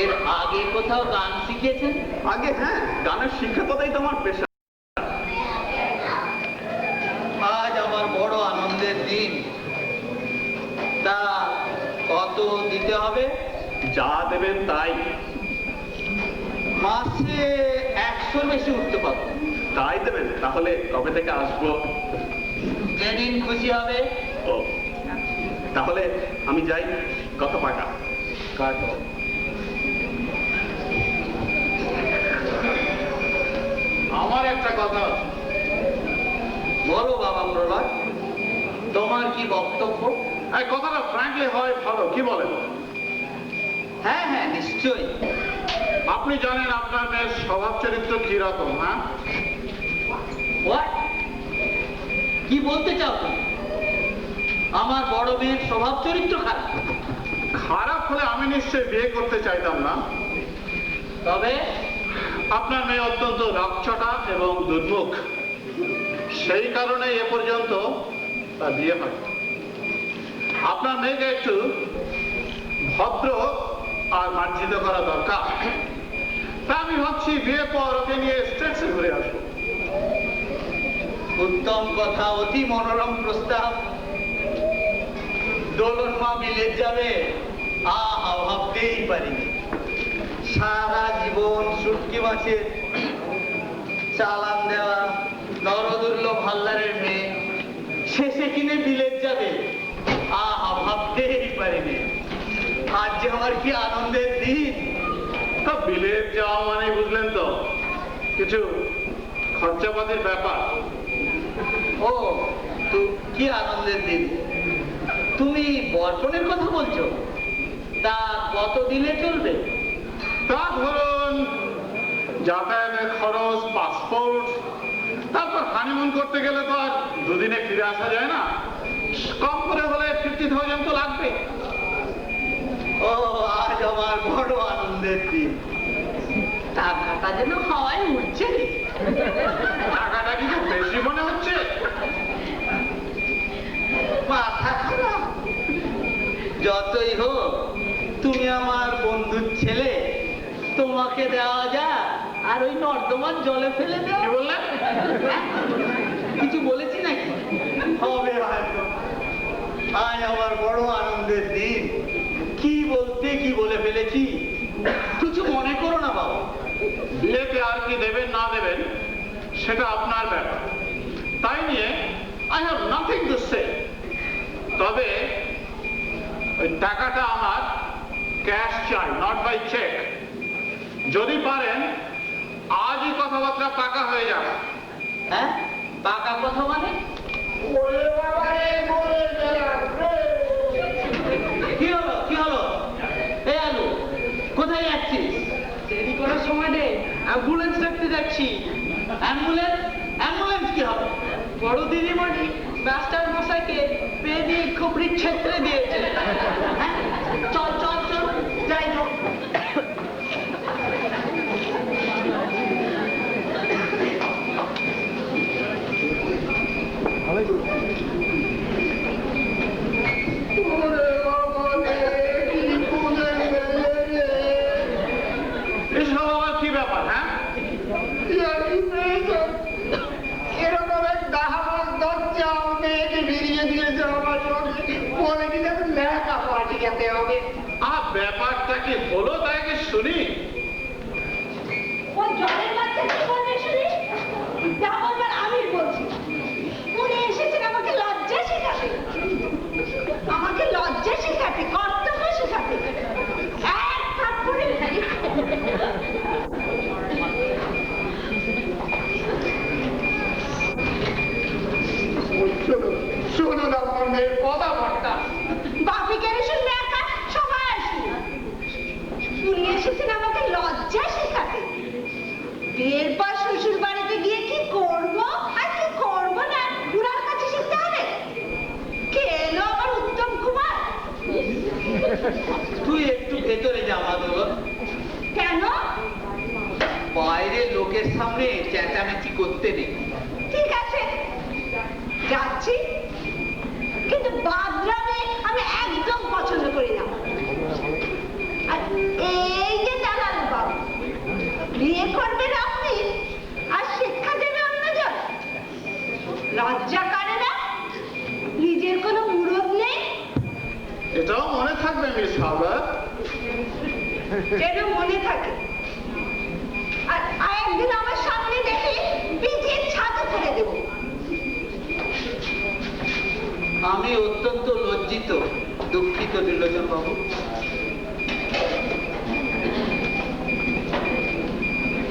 এর আগে কোথাও গান শিখেছেন? আগে হ্যাঁ, গানের শিক্ষকতাই তো আমার পেশা। আজ আমার বড় আনন্দের দিন। তা কত দিতে হবে? যা দেবেন তাই। মাসে 100 বেশি উঠতে পারবো। তাই দেবেন? তাহলে কবে থেকে আসবো? যেদিন খুশি হবে। ও, তাহলে আমি যাই। কত টাকা? কাটো। আমার একটা কথা আছে। বলো বাবা প্রলয়, তোমার কি বক্তব্য? এই কথাটা ফ্র্যাঙ্কলি হয় ভালো, কি বলেন? হ্যাঁ হ্যাঁ, নিশ্চয়ই। আপনি জানেন আপনার মেয়ের স্বভাব চরিত্র কিরকম? হ্যাঁ, What? কি বলতে চাও তুমি? আমার বড় মেয়ের স্বভাব চরিত্র খারাপ? খারাপ হলে আমি নিশ্চয়ই বিয়ে করতে চাইতাম না। তবে আপনার মেয়ে অত্যন্ত রকচটা এবং দুর্মুখ, সেই কারণে এ পর্যন্ত তার বিয়ে হয়। আপনার মেয়েকে একটু ভদ্র আর মার্জিত করা দরকার। তা আমি ভাবছি বিয়ের পর ওকে নিয়ে স্টেটসে ঘুরে আসবো। উত্তম কথা, অতি মনোরম প্রস্তাব। দোলন মা বিলেত যাবে, আহা, ভাবতেই পারিনি। সারা জীবন শুটকি মাছের চালান দেওয়া নরদুর্লভ হালদারের মেয়ে শেষে কিনে বিলেত যাবে, আহা, ভাবতেই পারিনি। আজ যে আমার কি আনন্দের দিন। তা বিলেত যাওয়া মানে বুঝলেন তো, কিছু খরচাপাতির ব্যাপার। ও, তো কি আনন্দের দিন। তুমি বর্পণের কথা বলছো? তা কত দিলে চলবে? তা ধরুন যাতায়াতের খরচ, পাসপোর্ট, তারপর হানিমুন করতে গেলে তো আর দুদিনে ফিরে আসা যায় না। কম করে হলে 50,000 তো লাগবে। ও, আজ আমার বড় আনন্দের দিন। টাকাটা যেন হাওয়ায় উঠছে। টাকাটা কি খুব বেশি মনে হচ্ছে? মাথা খারাপ। যতই হোক, তুমি আমার বন্ধুর ছেলে, তোমাকে দেওয়া যা আর ওই নর্দমার জলে ফেলে দেওয়া। কি বললেন? কিছু বলেছি নাকি? হবে হয়তো। আজ আমার বড় আনন্দের দিন। কি বলতে কি বলে ফেলেছি, কিছু মনে করো না বাবা। বিয়েতে আর কি দেবেন না দেবেন সেটা আপনার ব্যাপার, তাই নিয়ে I have nothing to say. তবে ওই টাকাটা আমার ক্যাশ চাই, নট বাই চেক। যদি পারেন আজই কথাবার্তা পাকা হয়ে যাবে। হ্যাঁ, পাকা কথা মানে? কি হলো, কি হলো? এই আলু, কোথায় যাচ্ছিস? দেরি করার সময় নেই, অ্যাম্বুলেন্স ডাকতে যাচ্ছি। অ্যাম্বুলেন্স? অ্যাম্বুলেন্স কি হবে? বড় দিদিমণি মাস্টার মশাইকে পেয়ে দিয়ে খুবড়ি ছেত্রে দিয়েছে। হ্যাঁ, চল চল চল, যাই হোক। ব্যাপার? হ্যাঁ, এরকম এক দাহাবাজ দরজা মেয়েকে বেরিয়ে দিয়েছে আমার সঙ্গে, বলে দিলে লেখা পাঠিয়ে যেতে হবে। আর ব্যাপারটা কি হলো তাই কি শুনি। ওই জলের বাচ্চা কি বলবে শুনি? যা বলবার আমি বলছি। উনি এসেছেন আমাকে লজ্জা শেখাতে, আমাকে লজ্জা শেখাতে, কর্তব্য শেখাতে। এক থাপ্পড়ে শুনুন আমার মেয়ের কথাবার্তা। বাপি কেন শুনবে একা? সবাই আসবে। উনি এসেছেন আমাকে লজ্জা শেখাতে। বিয়ের পর শ্বশুর বাড়িতে গিয়ে কি করবো আর কি করবো না উনার কাছে শিখতে হবে। কে এলো আমার উত্তম কুমার? তুই একটু ভেতরে যা মাদল, কেন? বাইরে লোকের সামনে চেঁচামেচি করতে নেই। ঠিক আছে, যাচ্ছি, কিন্তু বাদরামে আমি একদম পছন্দ করি না। আর এই যে দালাল বাবু, বিয়ে করবেন আপনি আর শিক্ষা দেবে অন্যজন। লজ্জা করে না? নিজের কোনো মুরদ নেই? এটাও মনে থাকবে মিস হাওলাত। যেন মনে থাকে। আর একদিন আমার সামনে দেখে পিঠের ছাতা করে দেবো। আমি অত্যন্ত লজ্জিত, দুঃখিত ত্রিলোচন বাবু।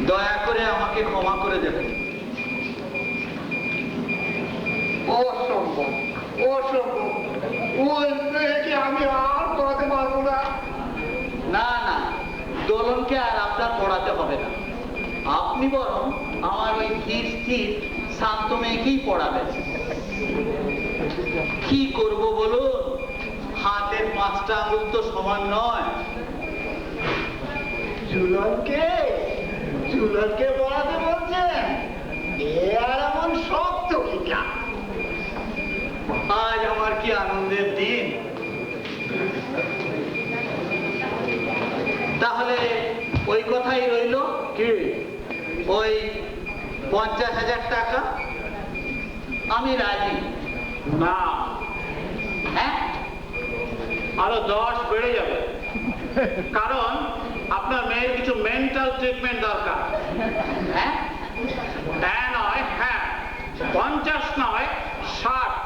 দয়া করে আমাকে ক্ষমা করে দেবেন। অসম্ভব, অসম্ভব। ওই মেয়েকে আমি আর পড়াতে পারবো না। না না, দোলনকে আর আপনার পড়াতে হবে না। আপনি বরং আমার ওই ধীর স্থির শান্ত মেয়েকেই পড়াবেন। কি করব বলুন, হাতের 5টা আঙুল তো সমান নয়। ঝুলনকে ঝুলনকে পড়াতে বলছেন? এ আর এমন শক্ত কিনা? আজ আমার কি আনন্দের দিন। তাহলে ওই কথাই রইল, কি? ওই 50,000 টাকা আমি রাজি। না, হ্যাঁ, আরো 10 বেড়ে যাবে, কারণ আপনার মেয়ের কিছু মেন্টাল ট্রিটমেন্ট দরকার। হ্যাঁ, হ্যাঁ নয় হ্যাঁ, 50 নয় 60।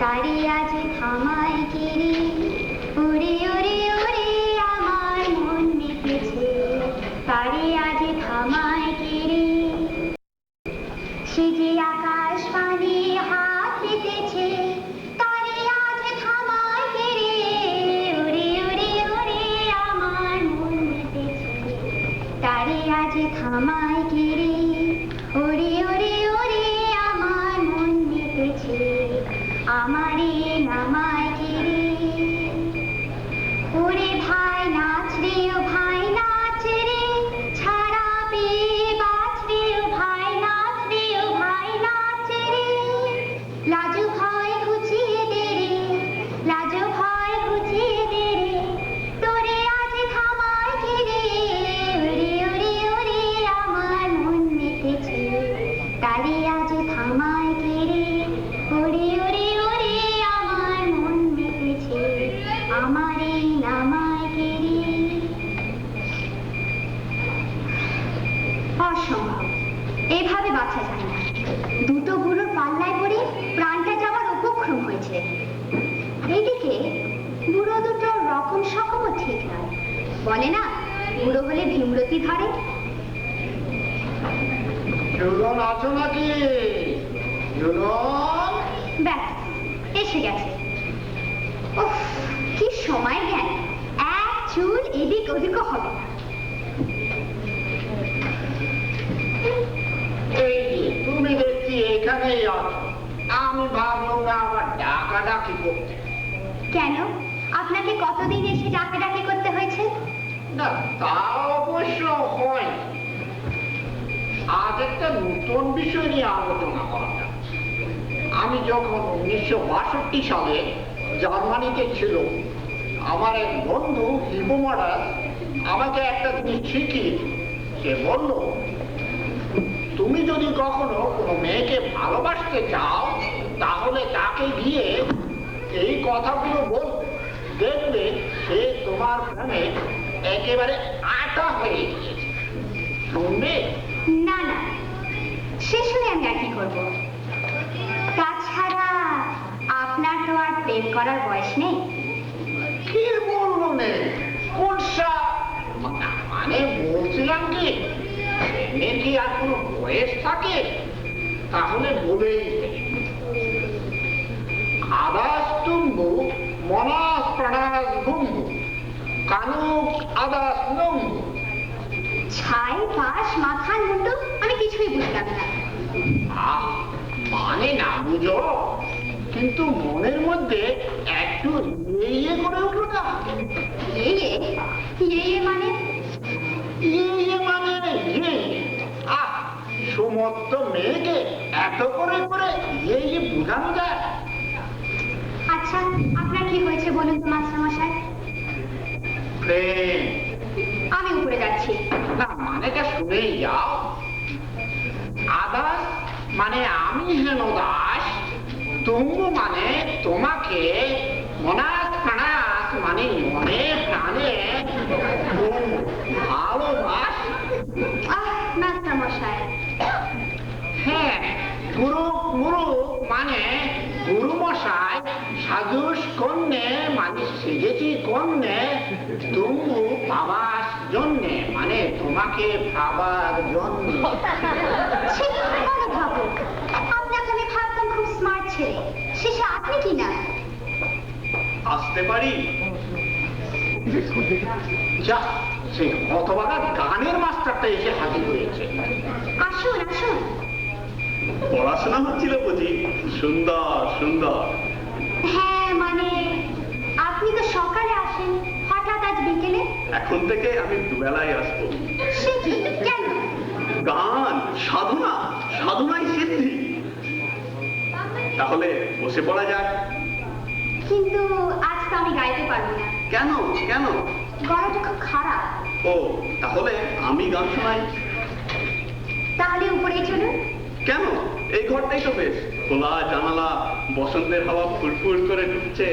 তারি আজ থামাই কিরি, উড়ে উড়ে উড়ে আমার মন মেতেছে, তারি আজ থামাই কিরি। সে যে আকাশ পানে হাত পেতেছে, তারি আজ থামাই কিরি, উড়ে উড়ে উড়ে আমার মন মেতেছে, তারি আজ থামাই কিরি, উড়ে উড়ে উড়ে আমার মন মেতেছে, আমারে নামায় কিরে। ওরে ভাই নাচ রে, ও ভাই নাচ রে, ছাড়া পেয়ে বাঁচ রে, ও ভাই নাচ রে, ও ভাই নাচ রে। লাজু ভয় ঘুচিয়ে দে রে, লাজু ভয় ঘুচিয়ে দে রে, তোরে আজ থামায় কিরে, ওরে ওরে ওরে আমার মন মেতেছে, তারে আজ থামায় কিরে, ওরে ওরে ওরে আমার মন মেতেছে, আমারে নামায় কিরে। অসম্ভব, এভাবে বাঁচা যায় না। দুটো বুড়োর পাল্লায় পড়ে প্রাণটা যাওয়ার উপক্রম হয়েছে। এইদিকে রকম সকমও ঠিক নয়। বলে না, বুড়ো হলে ভীমরতি ধরে। ঝুলন আছো নাকি? ঝুলন? ব্যাস, এসে গেছে। উফ, কি সময় জ্ঞান, এক চুল এদিক ওদিকও হবে না। এই যে তুমি দেখছি এখানেই আছো, আমি ভাবলাম না আবার ডাকাডাকি করতে। কেন, আপনাকে কতদিন এসে ডাকাডাকি করতে হয়েছে? না, তা অবশ্য হয়। আজ একটা নতুন বিষয় নিয়ে আলোচনা করা যাক। আমি যখন 1962 সালে জার্মানিতে ছিল, আমার এক বন্ধু হিপোমারাস আমাকে একটা জিনিস শিখিয়ে, সে বলল, তুমি যদি কখনো কোনো মেয়েকে ভালোবাসতে চাও তাহলে তাকে গিয়ে এই কথাগুলো বলবে, দেখবে সে তোমার প্রেমে একেবারে আটা হয়ে গিয়েছে। শুনবে? না না, সে শুনে আমি আর কি করবো? তাছাড়া আপনার তো আর প্রেম করার বয়স নেই। কি বলবো নে, কোনসা মানে বলছিলাম কি, প্রেমের কি আর কোনো বয়স থাকে? তাহলে বলেই আদাস তুম্বু মনাস প্রাণাস গুম্বু কানুক আদাস নম্বু। ছাই পাশ মাথার মুন্ডু আমি কিছুই বুঝলাম না। আহ, মানে না বুঝো, কিন্তু মনের মধ্যে একটু ইয়ে করে উঠলো না। ইয়ে ইয়ে মানে? ইয়ে মানে ইয়ে। আহ, সমস্ত মেয়েকে এত করে করে ইয়ে বোঝানো যায়? আচ্ছা, আপনার কি হয়েছে বলুন তো মাস্টারমশাই? প্রেম। আমি উপরে যাচ্ছি। না, মানেটা শুনেই যাও। আদাস মানে আমি হেন দাস, তুমু মানে তোমাকে, মনাস প্রাণাস মানে মনে প্রাণে ভালোবাস। মাস্টারমশাই, হ্যাঁ, গুরু গুরু মানে গুরু মশাই, সাজুস কন্যে মানে সেজেছি কন্যে, তুমু পাবার জন্যে মানে তোমাকে পাবার জন্য। ছি, বলো ভাবো, আপনাকে আমি ভাবতাম খুব স্মার্ট ছেলে, শেষে আপনি কি না? আসতে পারি? যা, সেই হতবাগা গানের মাস্টারটা এসে হাজির হয়েছে। আসুন আসুন। পড়াশোনা হচ্ছিল বুঝি? সুন্দর সুন্দর। হ্যাঁ, মানে আপনি তো সকালে আসেন, হঠাৎ আজ বিকেলে? এখন থেকে আমি দুবেলায় আসবো। সে কি, কেন? গান, সাধনা, সাধনাই সিদ্ধি। তাহলে বসে পড়া যাক। কিন্তু আজ তো আমি গাইতে পারবো না। কেন কেন? গলাটা খুব খারাপ। ও, তাহলে আমি গান শোনাই। তাহলে উপরে চলুন। কেন? এই ঘরটাই তো বেশ, খোলা জানালা, বসন্তের হাওয়া ফুরফুর করে ঢুকছে।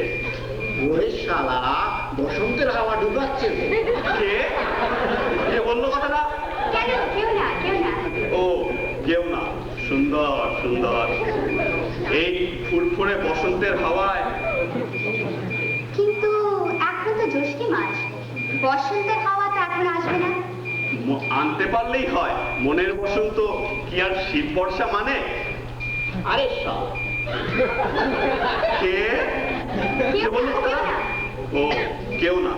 ওরে শালা, বসন্তের হাওয়া ঢুকাচ্ছে। কে কে বললো কথাটা? কেন? কেউ না, কেউ না। ও, কেউ না। সুন্দর সুন্দর এই ফুরফুরে বসন্তের হাওয়ায়। কিন্তু এখন তো জ্যৈষ্ঠী মাস, বসন্তের হাওয়া তো এখন আসবে না। আনতে পারলেই হয়। মনের বসন্ত কি আর শীত বর্ষা মানে? আরে শালা, কে কে বললো কথাটা? ও, কেউ না।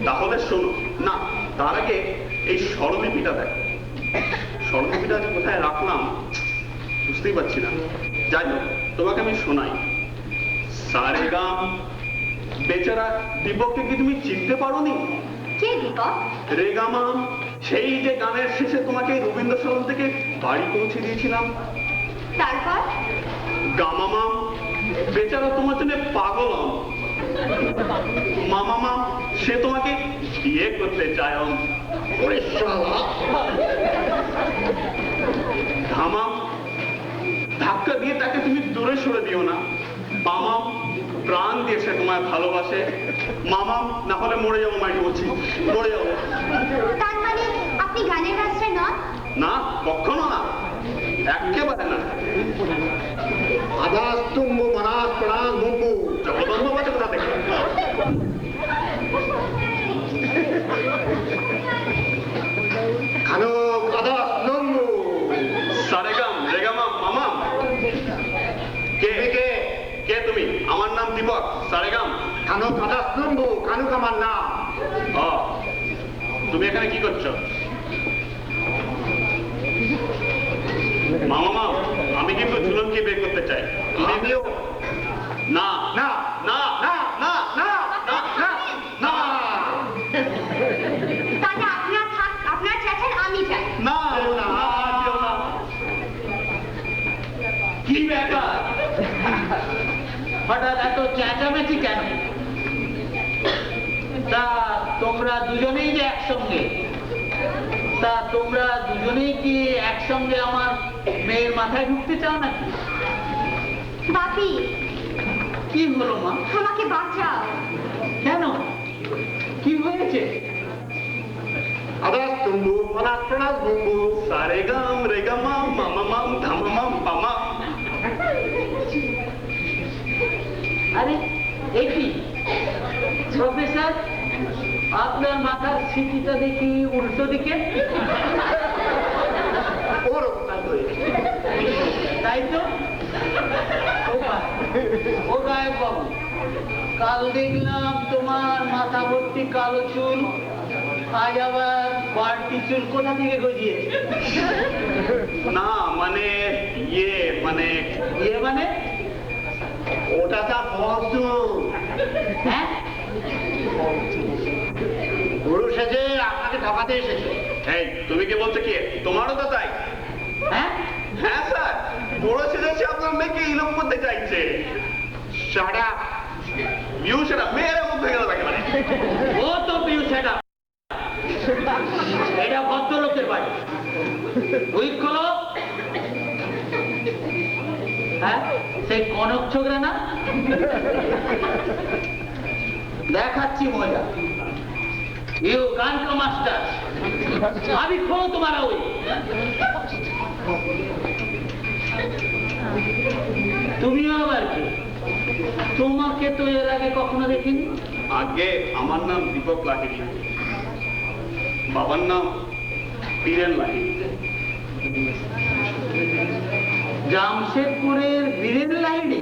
তাহলে শোনো না, তার আগে এই স্বরলিপিটা দেখো। স্বরলিপিটা আমি কোথায় রাখলাম বুঝতেই পারছি না। যাই হোক, তোমাকে আমি শোনাই। সারেগাম। বেচারা দীপককে কি তুমি চিনতে পারোনি? কে দীপক? রেগামাম, সেই যে গানের শেষে তোমাকে রবীন্দ্রসদন থেকে বাড়ি পৌঁছে দিয়েছিলাম। তারপর? গামামাম, বেচারা তোমার জন্য পাগলম। মামামাম, সে তোমাকে বিয়ে করতে চায়। ওরে শালা। ধামাম, ধাক্কা দিয়ে তাকে তুমি দূরে সরে দিও না। বামাম, প্রাণ দিয়ে সে তোমায় ভালোবাসে। মামাম, না হলে মরে যাবো, মাইকে বলছি, মরে যাবো। তার মানে আপনি গানের মাস্টার নন? না, কখনো না, একেবারে না। আদাস তুম্বু মনাস প্রাণাস গুম্বু। জগদম্ব বাজে কোথা থেকে? কানু কাদাস্তম্ভু, কানুক আমার নাম। ও, তুমি এখানে কি করছো? মামা, আমি কিন্তু ঝুলনকে বের করতে চাই। আমিও না না না না না না না না না। তাহলে আপনার থাক, আপনার চাচ্ছেন আমি চাই। না কেউ না, কেউ না। কি ব্যাপার, হঠাৎ এত চেঁচামেচি কেন? তা তোমরা দুজনেই যে একসঙ্গে, তা তোমরা দুজনেই কি একসঙ্গে আমার মেয়ের মাথায় ঢুকতে চাও নাকি? বাপি, কি হলো মা? আমাকে বাঁচাও। কেন, কি হয়েছে? কাদাস্তম্ভু, পরাক্রনাস্তম্ভু, সারেগাম রেগামাম মামামাম ধামামাম পামা। আরে এ কি প্রফেসর, আপনার মাথার স্মৃতিটা দেখি উল্টো দিকে। ওর অবস্থান হয়েছে। তাই তো? ও গায়েব বাবু, কাল দেখলাম তোমার মাথা ভর্তি কালো চুল, আজ আবার বাড়তি চুল কোথা থেকে গজিয়েছে? না মানে মানে ইয়ে মানে? ওটা তার বস্তু। হ্যাঁ, গুরু সেজে আপনাকে ঠকাতে এসেছে। এই তুমি কি বলছো? কি তোমারও তো তাই? হ্যাঁ, হ্যাঁ স্যার, বড় ছেলে আপনার মেয়েকে ইলোপ করতে চাইছে। Shut up! ইউ সেটা মেয়ের মধ্যে গেল একেবারে। ও তো পিউ সেটা, এটা ভদ্রলোকের বাড়ি। উইক খোলো। হ্যাঁ, সেই কনক ছোকরা না? দেখাচ্ছি মজা। ইউ গান কা মাস্টার, अभी खोलो तुम्हारा हुई। তুমিও আবার কি? তোমাকে তো এর আগে কখনো দেখিনি। আগে আমার নাম দীপক লাহিড়ী, বাবার নাম বীরেন লাহিড়ী। জামশেদপুরের বীরেন লাহিড়ী,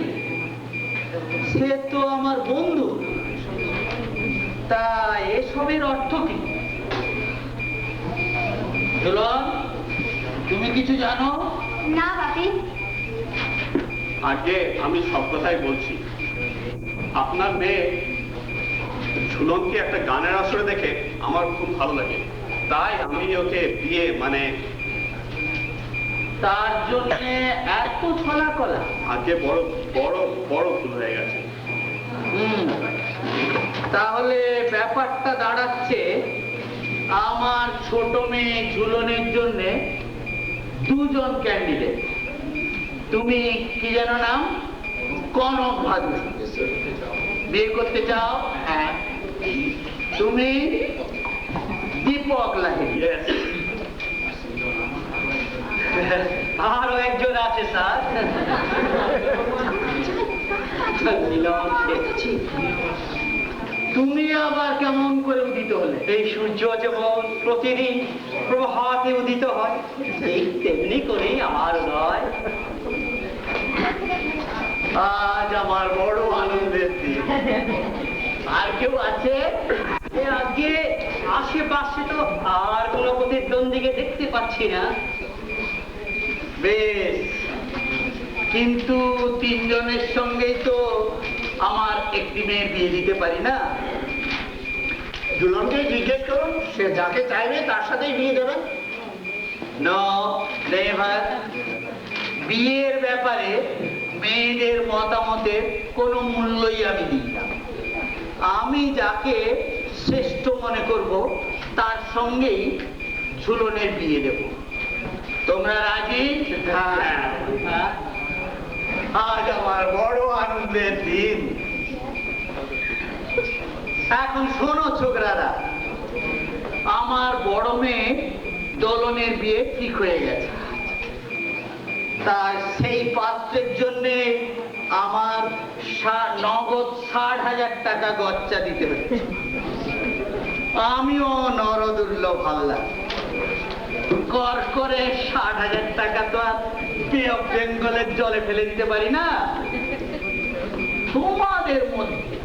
সে তো আমার বন্ধু। তা এসবের অর্থ কি? ঝুলন, তুমি কিছু জানো? না বাপি। আগে আমি সব কথাই বলছি। আপনার মেয়ে ঝুলনকে একটা গানের আসরে দেখে আমার খুব ভালো লাগে, তাই আমি ওকে বিয়ে মানে তার জন্য এত ছলা কলা? আগে বড় বড় বড় ভুল হয়ে গেছে। তাহলে ব্যাপারটা দাঁড়াচ্ছে, আমার ছোট মেয়ে ঝুলনের জন্য দুজন ক্যান্ডিডেট। তুমি কি যেন নাম? কনক ভাদুরী। বিয়ে করতে চাও? হ্যাঁ। তুমি দীপক লাহিড়ী। আরো একজন আছে স্যার, তুমি আবার কেমন করে উদিত হলে? এই সূর্য যেমন প্রতিদিন প্রভাতে উদিত হয়, ঠিক তেমনি করেই আমার উদয়। আজ আমার বড় আনন্দের দিন। আর কেউ আছে? আজকে আশেপাশে তো আর কোনো প্রতিদ্বন্দ্বীকে দেখতে পাচ্ছি না। বেশ, কিন্তু তিনজনের সঙ্গেই তো আমার একটি মেয়ে বিয়ে দিতে পারি না? ঝুলনকে জিজ্ঞেস করুন, সে যাকে চাইবে তার সাথেই বিয়ে দেবেন। No, never. বিয়ের ব্যাপারে মেয়েদের মতামতের কোনো মূল্যই আমি দিই না। আমি যাকে শ্রেষ্ঠ মনে করব তার সঙ্গেই ঝুলনের বিয়ে দেব। তোমরা রাজি? হ্যাঁ। আজ আমার বড় আনন্দের দিন। এখন শোনো ছোকরারা, আমার বড় মেয়ে দোলনের বিয়ে ঠিক হয়ে গেছে। তার সেই পাত্রের জন্য আমার নগদ 60,000 টাকা গচ্চা দিতে হচ্ছে। আমিও নরদুর্লভ হাল্লা কর করে 60,000 টাকা তো আর বে অফ বেঙ্গলের জলে ফেলে দিতে পারি না। তোমাদের মধ্যে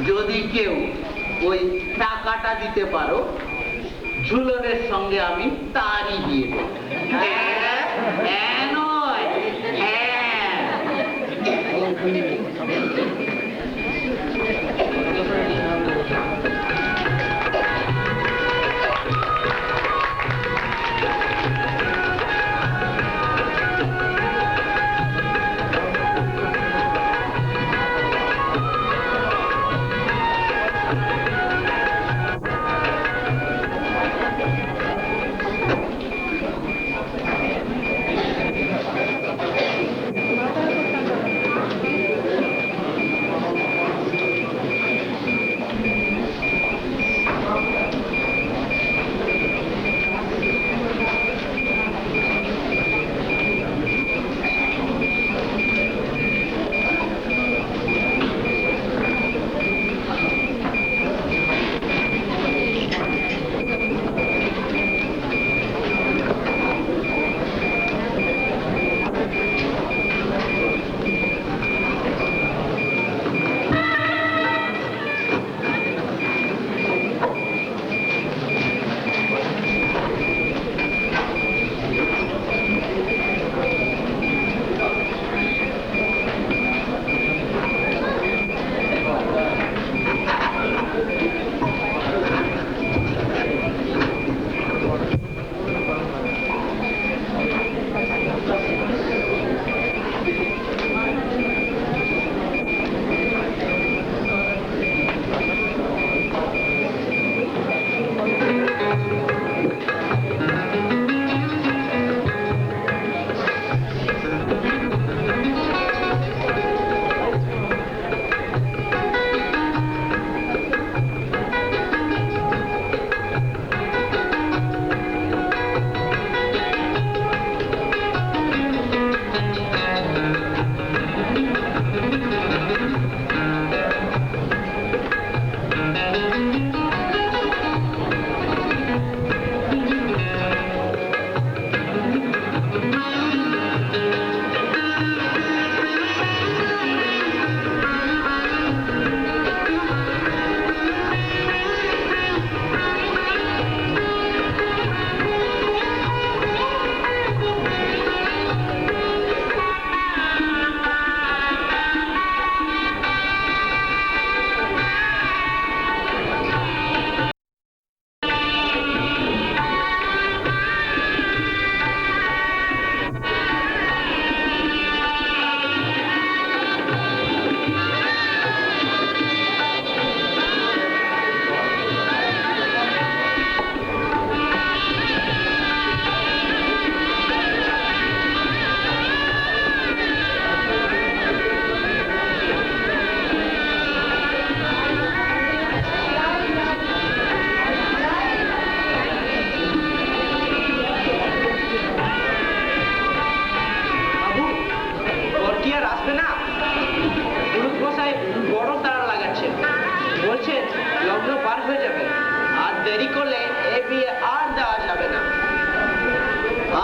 যদি কেউ ওই টাকাটা দিতে পারো, ঝুলনের সঙ্গে আমি তারই বিয়ে দেব। হ্যাঁ নয়, হ্যাঁ।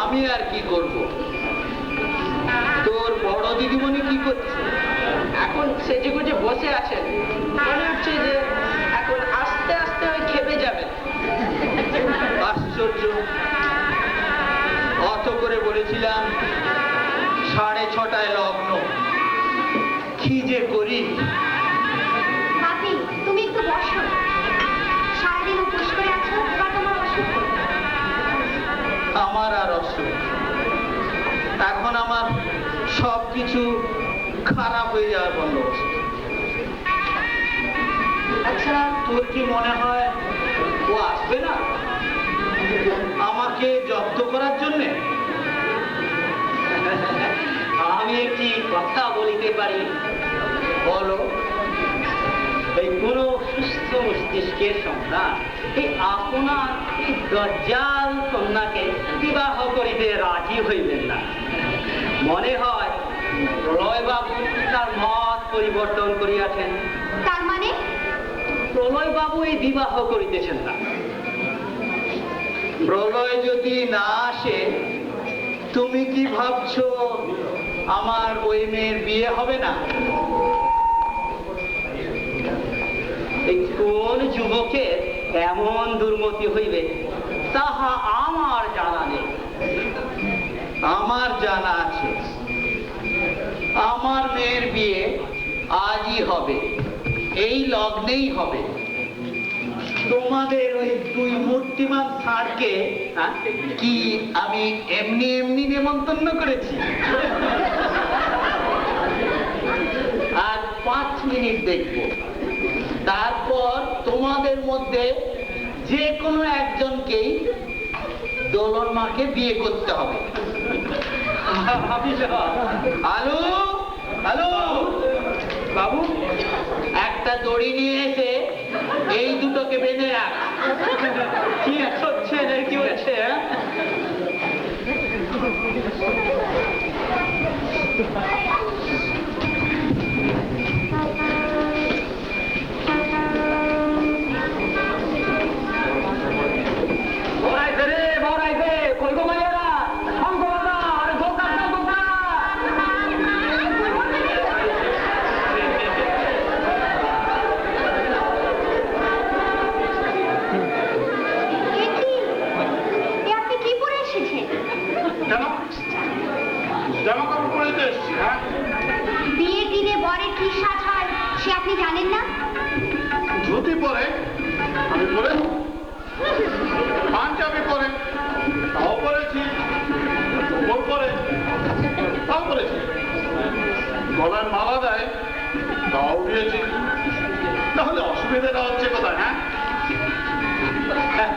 আমি আর কি করব? তোর বড় দিদিমণি কি করছে? এখন সেজে গুজে বসে আছেন, মনে হচ্ছে যে এখন আস্তে আস্তে ওই খেপে যাবেন। আশ্চর্য, অত করে বলেছিলাম 6:30টায় লগ্ন, কি যে করি। বাপি, তুমি একটু বসো। সারাদিন উপোস করে আছো, বা তোমার অসুখ? আমার আর অসুখ, এখন আমার সবকিছু খারাপ হয়ে যাওয়ার বন্ধ হচ্ছে। আচ্ছা, তোর কি মনে হয় ও আসবে না আমাকে জব্দ করার জন্যে? আমি একটি কথা বলিতে পারি। বলো। এই কোন সুস্থ মস্তিষ্কের সন্তান এই আপনার এই দজ্জাল কন্যাকে বিবাহ করিতে রাজি হইবেন না। মনে হয় প্রলয়বাবু তার মত পরিবর্তন করিয়াছেন। তার মানে? প্রলয়বাবু এই বিবাহ করিতেছেন না। প্রলয় যদি না আসে, তুমি কি ভাবছো আমার ওই মেয়ের বিয়ে হবে না? এমন দুর্মতি হইবে তাহা আমার জানা নেই। আমার জানা আছে, আমার মেয়ের বিয়ে আজই হবে, এই লগ্নেই হবে। তোমাদের ওই দুই মূর্তিমান স্যারকে কি আমি এমনি এমনি নেমন্তন্ন করেছি? আর 5 মিনিট দেখব, তারপর তোমাদের মধ্যে যে কোনো একজনকেই দোলন মাকে বিয়ে করতে হবে। হ্যালো হ্যালো বাবু, একটা দড়ি নিয়ে এসে এই দুটোকে বেঁধে রাখ। কি হচ্ছে কি হচ্ছে? বিয়ের দিনে বরের কি সাজ হয় সে আপনি জানেন না? ধুতি পরে আমি পরে, পাঞ্জাবি পরে তাও পরেছি, কোট পরে তাও পরেছি, গলায় মালা দেয় তাও দিয়েছি। তাহলে অসুবিধাটা হচ্ছে কোথায়? হ্যাঁ,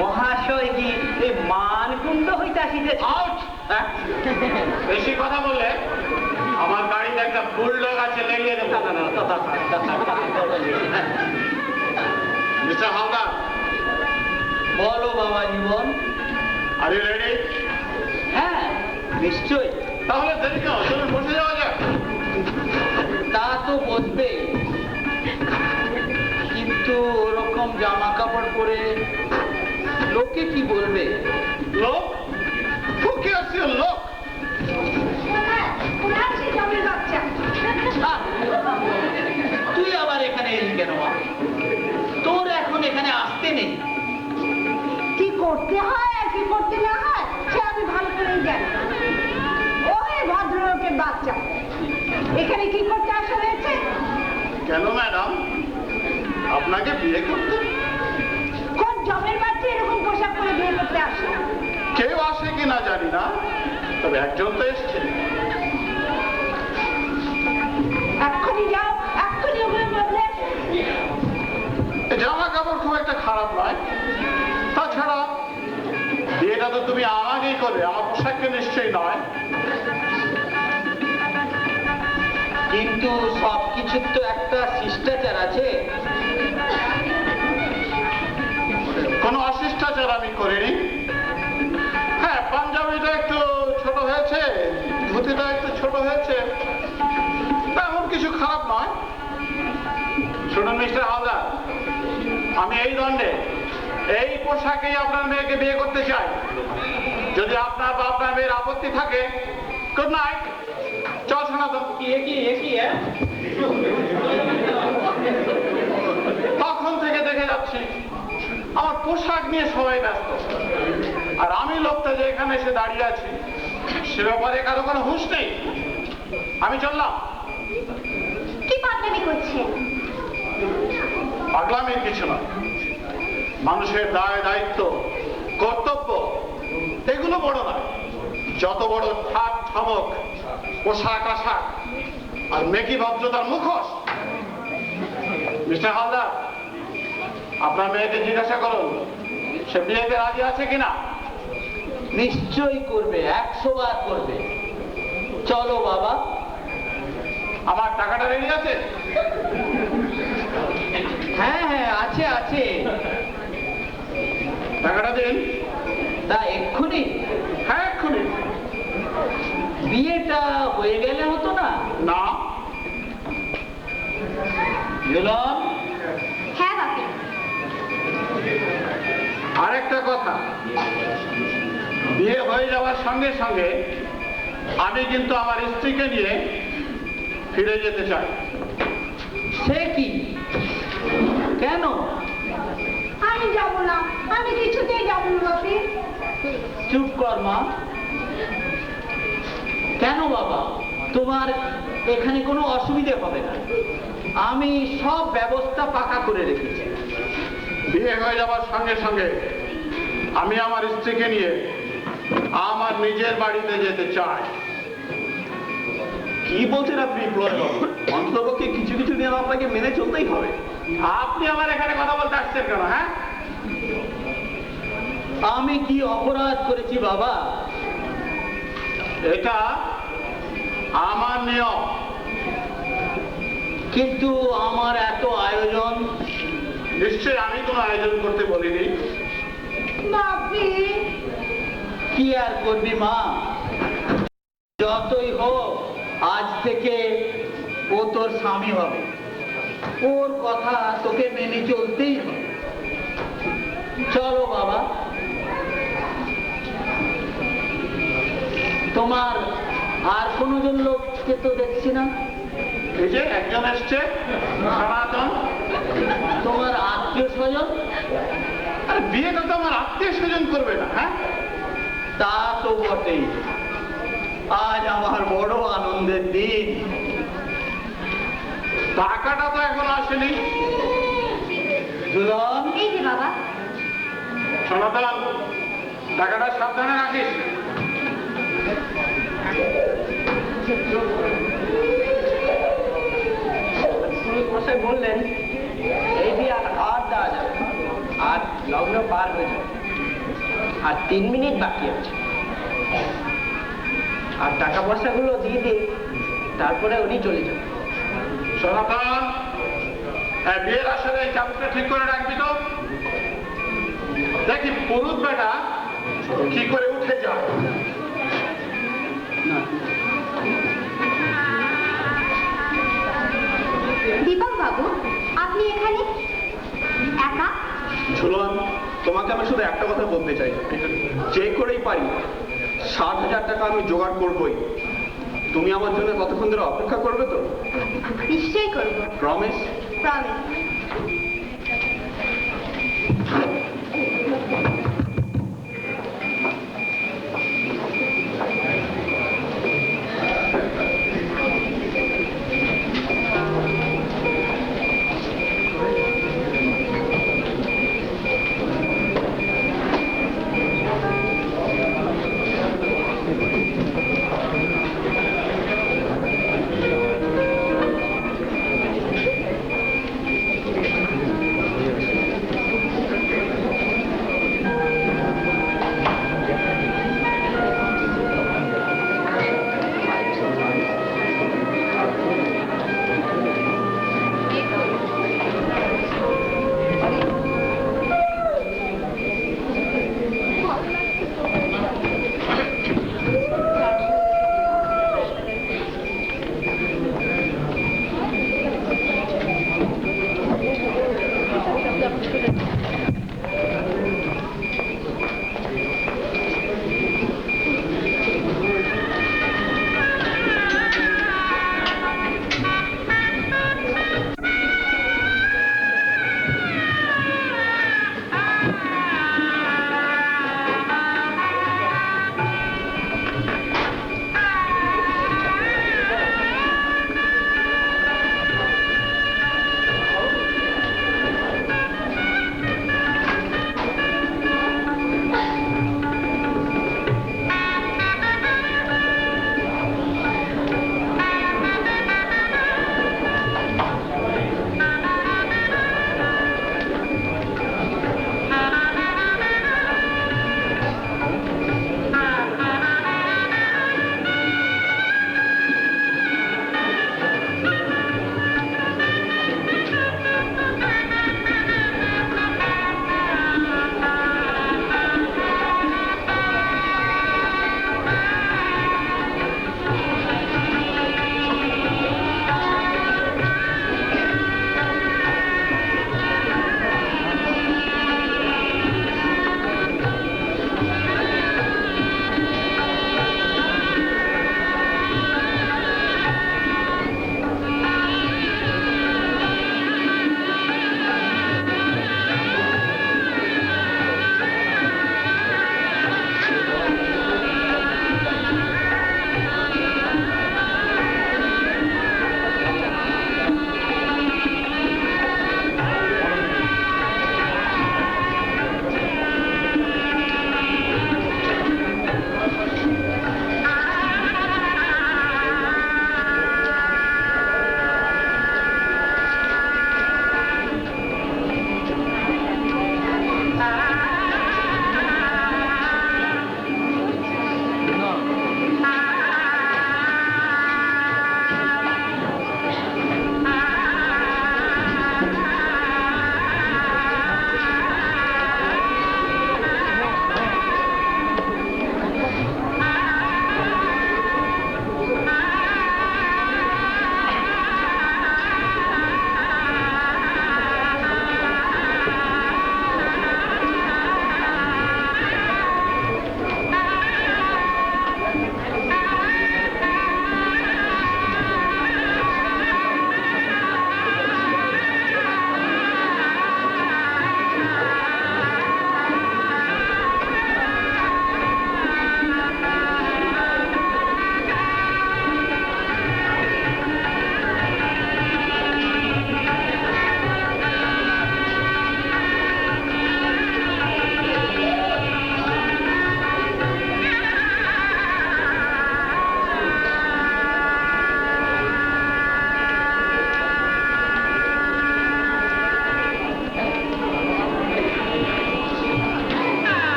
মহাশয় কি এই মানকুণ্ড হইতে আসিতে? আউট! বেশি কথা বললে আমার গাড়িতে একটা বুলডগ আছে, লেগে দেবো। মিস্টার হালদার, বলো বাবা জীবন। Are you ready? হ্যাঁ নিশ্চয়ই। তাহলে দেরি কেন, চলুন বসে যাওয়া যাক। তা তো বলবে, কিন্তু ওরকম জামা কাপড় পরে লোকে কি বলবে? লোক? Who cares your লোক? তুই আবার এখানে এলি কেন? তোর এখন এখানে আসতে নেই। কি করতে হয় আর কি করতে না হয় সে আমি ভালো করেই জানি। ওই ভদ্রলোকের বাচ্চা এখানে কি করতে আসা হয়েছে? কেন ম্যাডাম, আপনাকে বিয়ে করতে? কোন জমের বাচ্চা এরকম পোশাক পরে বিয়ে করতে আসে? কেউ আসে কিনা জানি না, তবে একজন তো এসছে। এক্ষুনি যাও, এক্ষুনি ওগুলো বদলে জামা কাপড় খুব একটা খারাপ নয়। তাছাড়া বিয়েটা তো তুমি আমাকেই করবে, আমার পোশাককে নিশ্চয়ই নয়। কিন্তু সবকিছুর তো একটা শিষ্টাচার আছে। কোনো অশিষ্টাচার আমি করিনি। হ্যাঁ, পাঞ্জাবিটা একটু ছোট হয়েছে, ধুতিটা একটু ছোট হয়েছে, তেমন কিছু খারাপ নয়। শুনুন মিস্টার হালদার, আমি এই দণ্ডে এই পোশাকেই আপনার মেয়েকে বিয়ে করতে চাই। যদি আপনার বা আপনার মেয়ের আপত্তি থাকে, গুড নাইট। চল সনাতন। তখন থেকে দেখে যাচ্ছি আমার পোশাক নিয়ে সবাই ব্যস্ত, আর আমি লোকটা যে এখানে এসে দাঁড়িয়ে আছি সে ব্যাপারে কারো কোনো হুঁশ নেই। আমি চললাম। কি পাগলামি করছেন? পাগলামির কিছু না। মানুষের দায় দায়িত্ব কর্তব্য এগুলো বড় নয়, যত বড় ঠাক ঠমক পোশাক আশাক আর মেকি ভদ্রতার মুখোশ। মিস্টার হালদার, আপনার মেয়েকে জিজ্ঞাসা করুন সে বিয়েতে রাজি আছে কিনা। নিশ্চয়ই করবে, 100 বার করবে। চলো বাবা। আমার টাকাটা রেডি আছে? হ্যাঁ হ্যাঁ আছে আছে। টাকাটা দিন। তা এক্ষুনি? হ্যাঁ এক্ষুনি। বিয়েটা হয়ে গেলে হতো না? না। ঝুলন, হ্যাঁ বাপি। আরেকটা কথা, বিয়ে হয়ে যাওয়ার সঙ্গে সঙ্গে আমি কিন্তু আমার স্ত্রীকে নিয়ে ফিরে যেতে চাই। সে কি? কেন? চুপ কর মা। কেন বাবা, তোমার এখানে কোনো অসুবিধে হবে না, আমি সব ব্যবস্থা পাকা করে রেখেছি। বিয়ে হয়ে যাবার সঙ্গে সঙ্গে আমি আমার স্ত্রীকে নিয়ে আমার নিজের বাড়িতে যেতে চাই। কি বলছেন আপনি বিপ্লব বাবু? অন্ততপক্ষে কিছু কিছু নিয়ম আপনাকে মেনে চলতেই হবে। আপনি আমার এখানে কথা বলতে আসছেন কেন? হ্যাঁ, আমি কি অপরাধ করেছি বাবা? এটা আমার নিয়ম। কিন্তু আমার এত আয়োজন। নিশ্চয়ই আমি কোনো আয়োজন করতে বলিনি। বাপি, কি আর করবি মা, যতই হোক আজ থেকে ও তোর স্বামী হবে, ওর কথা তোকে মেনে চলতেই হবে। চলো বাবা। তোমার আর কোনজন লোককে তো দেখছি না। এই যে একজন এসছে, সনাতন। তোমার আত্মীয় স্বজন? আরে বিয়েটা তো আমার আত্মীয় স্বজন করবে না? হ্যাঁ, তা তো বটেই। আজ আমার বড় আনন্দের দিন। টাকাটা তো এখন আসেনি। দুলন, এই যে বাবা। সনাতন, টাকাটা সাবধানে রাখিস। পুরোহিত মশাই বললেন এই বিয়ে আর দেওয়া যাবে না। আর লগ্ন পার হয়ে যাবে, আর 3 মিনিট বাকি আছে। আর টাকা পয়সাগুলো দিয়ে দিন, তারপরে উনি চলে যাবেন। সনাতন, বিয়ের আসলে এই চাবুকটা ঠিক করে রাখবি তো। দেখি পুরুষ বেটা কি করে উঠে যায়। দীপক বাবু, আপনি এখানে একা? ঝুলন, তোমাকে আমি শুধু একটা কথা বলতে চাই, যে করেই পারি 60,000 টাকা আমি জোগাড় করবই। তুমি আমার জন্য কতক্ষণ ধরে অপেক্ষা করবে তো? নিশ্চয়ই করবো। প্রমিস? প্রমিস।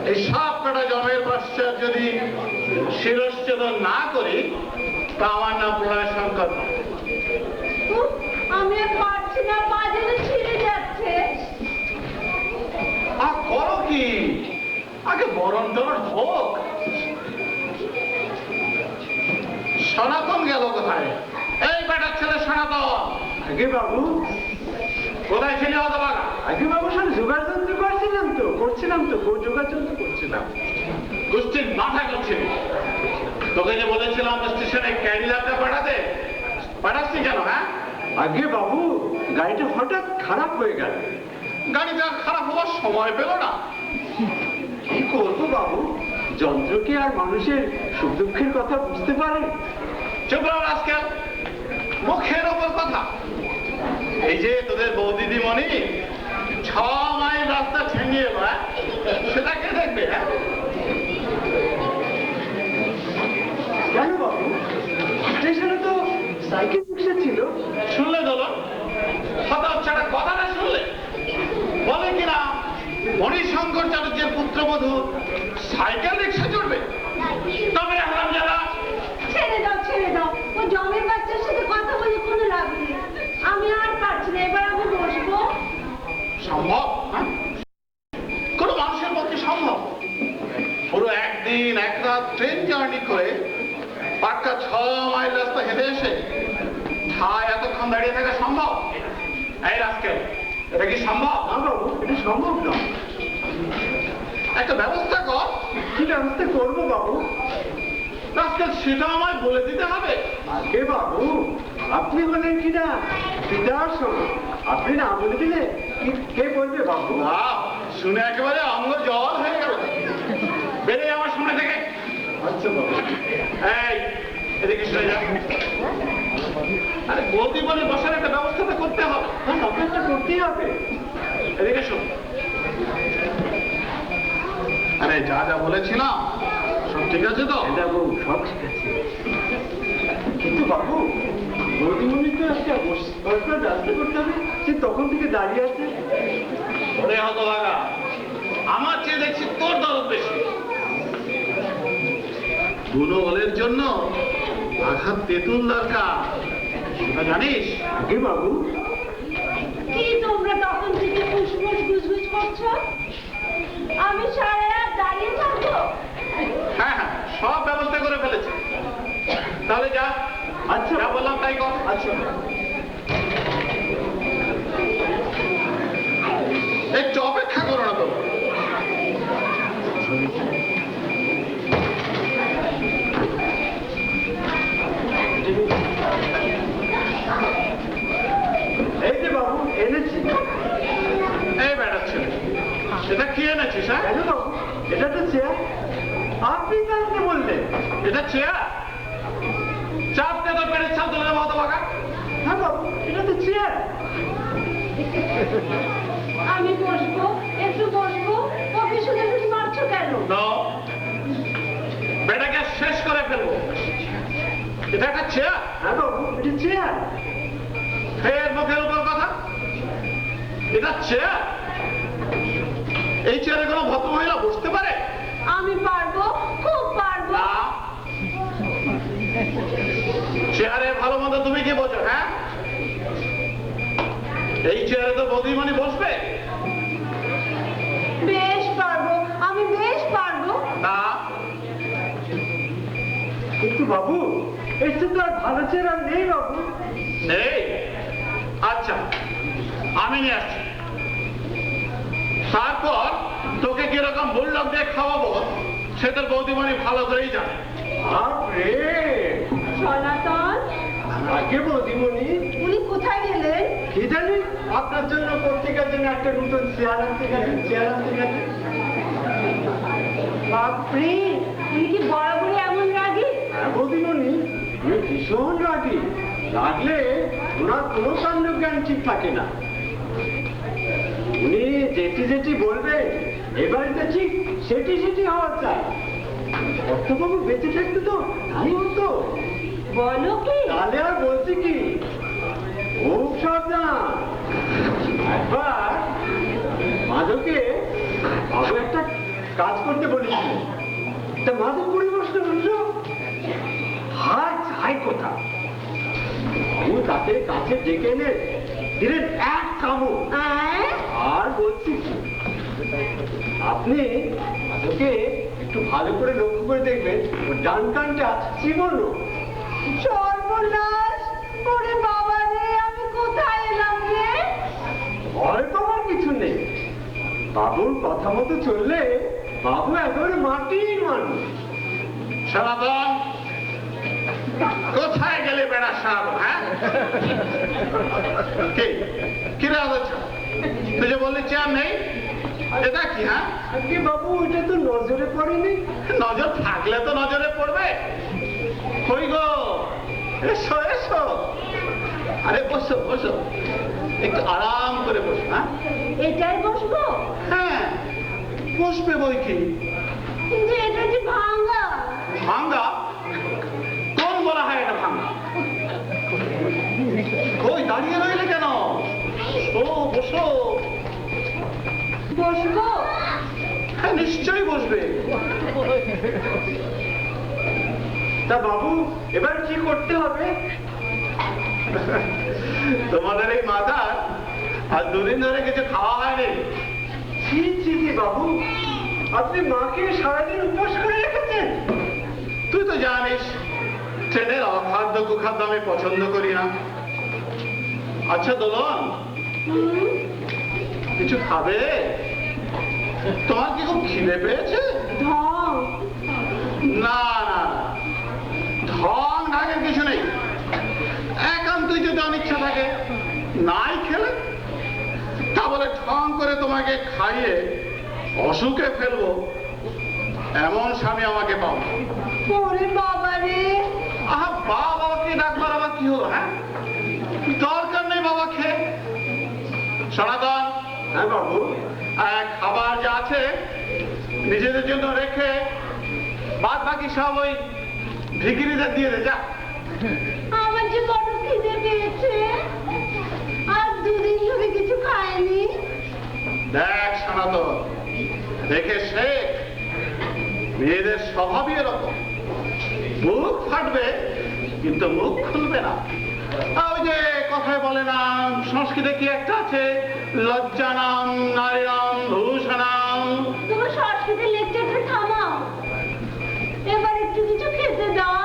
এই সব কটা জমের পশ্চাৎ যদি শিরশ্ছেদন না করি তা আমার নাম প্রণয় শঙ্কর। উফ, আমি আর পারছি না, পা যেন ছিঁড়ে যাচ্ছে। আর করো কি, আগে বরণ টরণ হোক। সনাতন গেল কোথায়? এই বেটার ছেলে সনাতন। আগে বাবু, কোথায় ছিল হতভাগা? আগে বাবু সাথে যোগাযোগ করছিলাম তো যোগাযোগ করছিলাম। কুস্তির মাথা করছিল। তোকে যে বলেছিলাম স্টেশনে ক্যাডিলাকে পাঠাচ্ছি কেন? হ্যাঁ আগে বাবু, গাড়িটা হঠাৎ খারাপ হয়ে গেল। গাড়িটা খারাপ হওয়ার সময় পেল না। কি করবো বাবু, যন্ত্র কি আর মানুষের সুখ দুঃখের কথা বুঝতে পারে? চুপ রহ আজকাল, মুখের ওপর কথা। এই যে তোদের বৌদিদিমণি 6 মাইল রাস্তা ঠেঙিয়ে এলো, সেটা কে দেখবে? হ্যাঁ কেন বাবু, স্টেশনে তো সাইকেল রিক্সা ছিল। শুনলে দোল ছাড়া কথাটা শুনলে? বলে কিনা মণিশঙ্কর চাটুর্যের পুত্রবধূ সাইকেল রিক্সা চড়বে। তবে হারাম যারা ছেড়ে দাও, ও জমের বাচ্চার সাথে কথা বলে কোনো লাভ নেই। আমি আর পারছি না, এবার আমি বসবো। সম্ভব? কোন মানুষের পক্ষে সম্ভব? পুরো একদিন এক রাত ট্রেন জার্নি করে পাক্কা 6 মাইল রাস্তা হেঁটে এসে এতক্ষণ দাঁড়িয়ে থাকা সম্ভব? এই রাস্কেল, এটা কি সম্ভব? না বাবু, এটা সম্ভব না। একটা ব্যবস্থা কর। কি ব্যবস্থা করবো বাবু? রাস্কেল, সেটা আমায় বলে দিতে হবে। আগে বাবু, আপনি বলেন কিনা পিতার সঙ্গে, আপনি না বলে দিলে কে বলবে বাবু? শুনে একেবারে অঙ্গ জল হয়ে গেল। বেরিয়ে আমার সামনে থেকে। আচ্ছা বাবু। এই এদিকে শুনে যা। আরে বৌদি বলে বসার একটা ব্যবস্থা তো করতে হবে। হ্যাঁ, আপনার করতেই হবে। এদিকে শোন। আরে যা যা বলেছিলাম সব ঠিক আছে তো? এটা বাবু, সব ঠিক আছে। কিন্তু বাবু, বৌদিমণি তো একটা বসবার রাস্তা করতে হবে, সে তখন থেকে দাঁড়িয়ে আছে। ওরে হতভাগা, আমার চেয়ে দেখছি তোর দরদ বেশি। গুণবলের জন্য আঘাত তেঁতুল দরকার, সেটা জানিস? আগে বাবু, কি তোমরা তখন থেকে ফুসফুস গুজগুজ করছো? আমি সারা রাত দাঁড়িয়ে থাকবো? হ্যাঁ হ্যাঁ, সব ব্যবস্থা করে ফেলেছি। তাহলে যা। আচ্ছা যা বললাম তাই কর। আচ্ছা। একটু অপেক্ষা করো না তো। এই যে বাবু, এনেছি। এই বেটার ছেলে, এটা কি এনেছিস? হ্যাঁ, কেন বাবু, এটা তো চেয়ার। আপনি কালকে বললেন। এটা চেয়ার? চাপতে তো পেটের ছাপ ধরে দেবো হতভাগা। হ্যাঁ বাবু, এটা তো চেয়ার। আমি বসবো, একটু বসবো। ওকে শুধু শুধু মারছো কেন? বেটাকে শেষ করে ফেলবো। এটা একটা চেয়ার? হ্যাঁ বাবু, এটা চেয়ার। ফের মুখের উপর কথা। এটা চেয়ার? এই চেয়ারে কোনো ভদ্রমহিলা বসতে পারে? আমি পারবো, খুব পারবো। না, চেয়ারে ভালো মন্দ তুমি কি বোঝো? হ্যাঁ, এই চেয়ারে তো বৌদিমণি বসবে। বেশ পারবো, আমি বেশ পারবো। না, কিন্তু বাবু, এর তো আর ভালো চেয়ার আর নেই বাবু। নেই? আচ্ছা, আমি নিয়ে আসছি। তারপর তোকে কিরকম বুল্লক দিয়ে খাওয়াবো সে তোর বৌদিমণি ভালো করেই জানে। বাপরে, সনাতন, আগে বৌদিমণি, উনি কোথায় গেলেন? কি জানি আপনার জন্য পত্রিকার জন্য একটা নতুন চেয়ার আনতে গেলেন। বাপরে, উনি কি বরাবরই এমন রাগী? হ্যাঁ বৌদিমণি, উনি ভীষণ রাগী। লাগলে ওনার কোনো কাণ্ডজ্ঞান ঠিক থাকে না। উনি যেটি বলবেন এ বাড়িতে ঠিক সেটি হওয়া চাই। অর্থবাবু বেঁচে থাকতে তো তাই হতো। বলো কি? তাহলে আর বলছি কি, খুব সাবধান। একবার মাধবকে বাবু একটা কাজ করতে বলেছিল, তা মাঝে পড়ে বসতে বলছো, হার চাই কোথা। বাবু তাকে কাছে ডেকে এনে দিলেন এক কামড়। আর বলছি কি, আপনি ওকে একটু ভালো করে লক্ষ্য করে দেখবেন, ওর ডান কানটা চিবর্ণ। সর্বনাশ, ওরে বাবা রে, আমি কোথায় এলাম রে? ভয় পাওয়ার কিছু নেই, বাবুর কথা মতো চললে বাবু একেবারে মাটির মানুষ। সনাতন, কোথায় গেলে বেড়া সাপ? হ্যাঁ, কিরে আলোচনা, তুই যে বললি চেয়ার নেই, এটা কি? হ্যাঁ আজকে বাবু ওইটা তো নজরে পড়েনি। নজর থাকলে তো নজরে পড়বে। কই গো, এসো এসো। আরে বসো বসো, একটু আরাম করে বসো। হ্যাঁ এটাই বসবো? হ্যাঁ বসবে বই কি, কিন্তু এটা যে ভাঙা। ভাঙ্গা? কোন বলা হয় এটা ভাঙ্গা? কই দাঁড়িয়ে রইলে কেন? ও বসো। বসবো? হ্যাঁ নিশ্চয়ই বসবে। তা বাবু এবার কি করতে হবে? তোমাদের এই মাথা আর দুদিন ধরে কিছু খাওয়া হয়নি। ছি ছি ছি বাবু, আপনি মাকে সারাদিন উপোস করে রেখেছেন। তুই তো জানিস ট্রেনের অখাদ্য কুখাদ্য আমি পছন্দ করি না। আচ্ছা দোলন, কিছু খাবে? তোমার কি খুব খিদে পেয়েছে? ঢং। না না, ঢং ঢাকের কিছু নেই। একান্তই যদি অনিচ্ছা থাকে নাই খেলে, তা বলে ঢং করে তোমাকে খাইয়ে অসুখে ফেলবো এমন স্বামী আমাকে পাও। ওরে বাবা রে। আহা, বাবাকে ডাকবার আবার কি হলো? হ্যাঁ দরকার নেই বাবা খেয়ে। সনাতন, হ্যাঁ বাবু, খাবার যা আছে নিজেদের জন্য রেখে বাদ বাকি সব ওই ভিখিরিদের দিয়ে দে যা। আমার যে বড় খিদে পেয়েছে, আর দুদিন ধরে কিছু খাইনি। দেখ সনাতন, দেখে শেখ, মেয়েদের স্বভাবই এরকম, মুখ ফাটবে কিন্তু মুখ খুলবে না। ওই যে কথায় বলে না, সংস্কৃতে কি একটা আছে, লজ্জা নাম নারীরাম ভূষণাম। তোমার সংস্কৃতের লেকচারটা থামাও, এবার একটু কিছু খেতে দাও।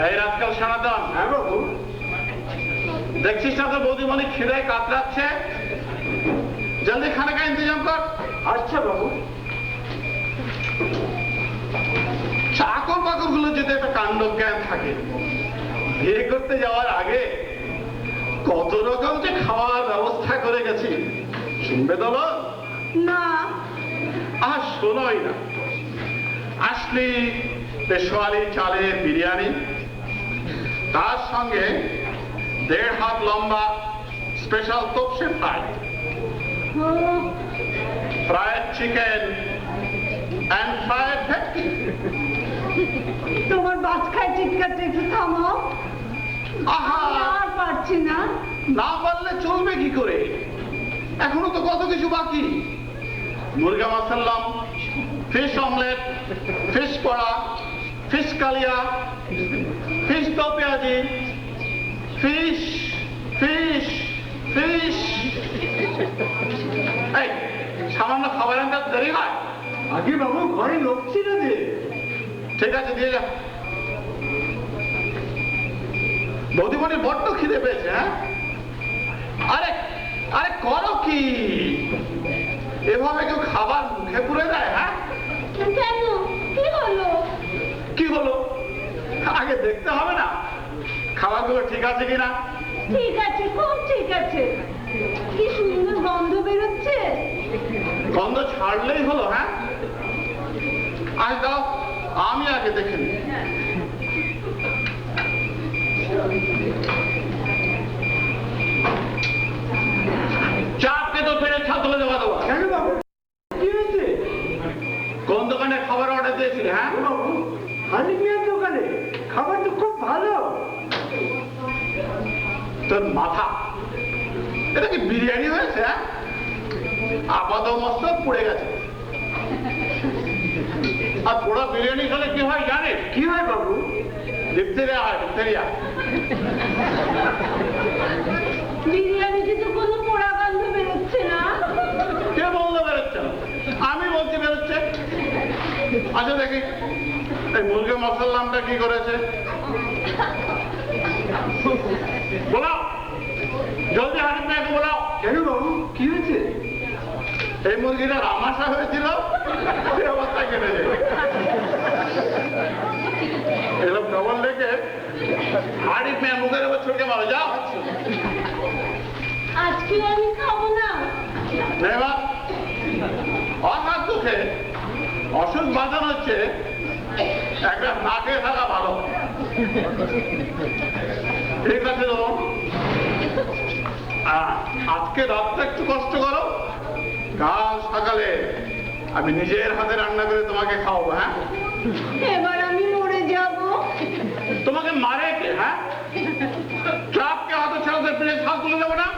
এই রাজকাল সনাতন, হ্যাঁ বাবু, দেখছিস না তো বৌদিমণি খিদায় কাতরাচ্ছে, জলদি খানে কা ইন্তজাম কর। আচ্ছা বাবু। চাকর বাকর গুলো যদি একটা কাণ্ড জ্ঞান থাকে, বিয়ে করতে যাওয়ার আগে কত রকম যে খাওয়ার ব্যবস্থা করে গেছি শুনবে দল? না। আর শোনোই না, আসলি পেশোয়ালি চালের বিরিয়ানি, তার সঙ্গে 1.5 হাত লম্বা special Topshe fry, fried chicken and fried ভেটকি। তোমার বাচ্চায় চিৎকারটা একটু থামাও। আহা, আর পারছি না। না পারলে চলবে কি করে, এখনো তো কত কিছু বাকি। মুরগা মাসাল্লাম, ফিশ অমলেট, ফিশ কড়া, ফিশ কালিয়া, ফিশ দো পেঁয়াজি, ফিশ ফিশ ফিশ। এই সামান্য খাবার আনতে দেরি হয়? আগে বাবু ঘরে লোক ছিল যে। ঠিক আছে দিয়ে যা। বৌদিমণি বড্ড খিদে পেয়েছে। হ্যাঁ আরে আরে করো কি, এভাবে কেউ খাবার মুখে পুরে দেয়? হ্যাঁ কেন, কি হলো? কি হলো আগে দেখতে হবে না খাবারগুলো ঠিক আছে কিনা? ঠিক আছে, খুব ঠিক আছে। কি সুন্দর গন্ধ বেরোচ্ছে। গন্ধ ছাড়লেই হলো? হ্যাঁ আজ দাও, আমি আগে দেখে নিই। চাপকে তো ফেরে ছাতলে দেওয়া দেওয়া। কেন বাবু, কি হয়েছে? কোন দোকানে খাবার অর্ডার দিয়েছিলে? হ্যাঁ বাবু, হানিফ মিয়ার দোকানে খাবার তো খুব ভালো। তোর মাথা, এটা কি বিরিয়ানি হয়েছে? হ্যাঁ আপাত মস্তক পড়ে গেছে। আর পোড়া বিরিয়ানি খেলে কি হয় জানেন? কি হয় বাবু? ডিপথেরিয়া হয়, ডিপথেরিয়া। বিরিয়ানিতে তো কোনো পোড়া গন্ধ বেরোচ্ছে না। কে বললো বেরোচ্ছে না? আমি বলছি বেরোচ্ছে। আচ্ছা দেখি এই মুরগি মশলামটা কি করেছে, বলাও জলদি হারিফ মেয়েকে বলাও। কেন বাবু, কি হয়েছে? এই মুরগিটা রামাশা হয়েছিল, সে অবস্থায় কেটেছে। এরকম ডবল লেগে হারিফ মেয়ে মুখের উপর ছুটে মারো, যাও। আজকে আমি খাবো না। এবার অনার দুঃখে অসুখ বাঁধানো হচ্ছে, একটা না খেয়ে থাকা ভালো। ঠিক আছে তো, আজকে রাতটা একটু কষ্ট করো, কাল সকালে আমি নিজের হাতে রান্না করে তোমাকে খাওয়াবো। হ্যাঁ, এবার আমি মরে যাব। তোমাকে মারে কে? হ্যাঁ, ট্রাককে হাতে ছেড়ে প্লেট হাত তুলে দেবো না?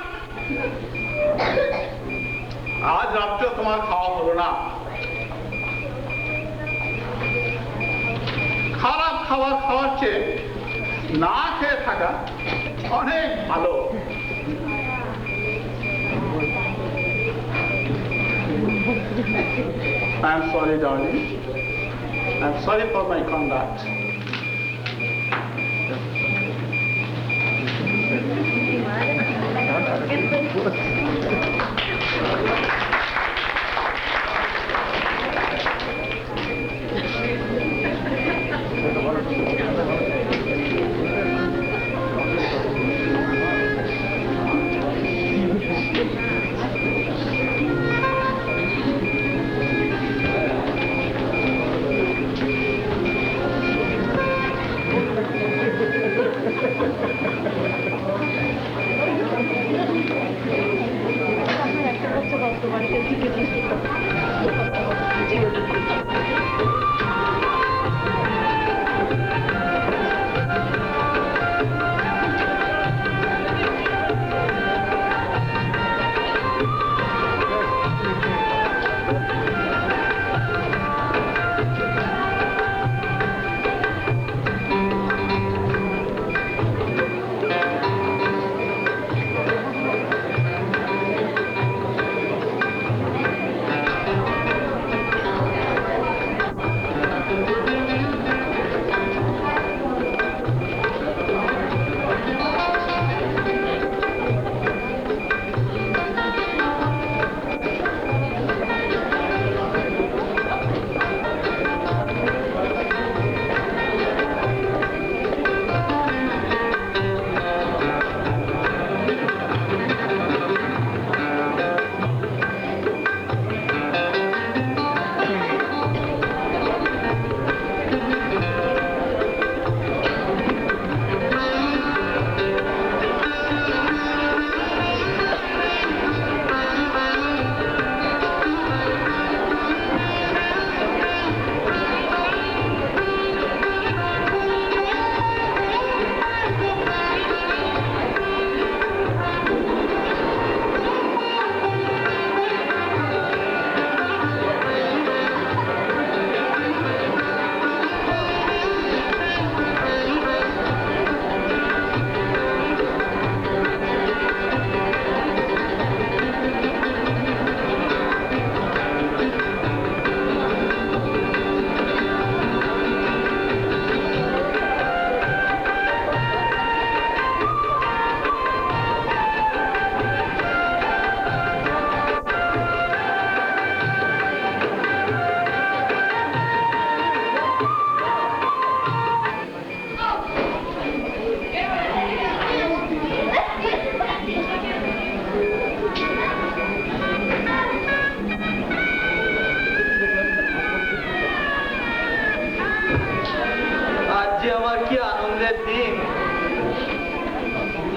আজ রাত্রে তোমার খাওয়া হলো না। খারাপ খাবার খাওয়ার চেয়ে না খেয়ে থাকা অনেক ভালো। I'm sorry, darling. I'm sorry for my conduct.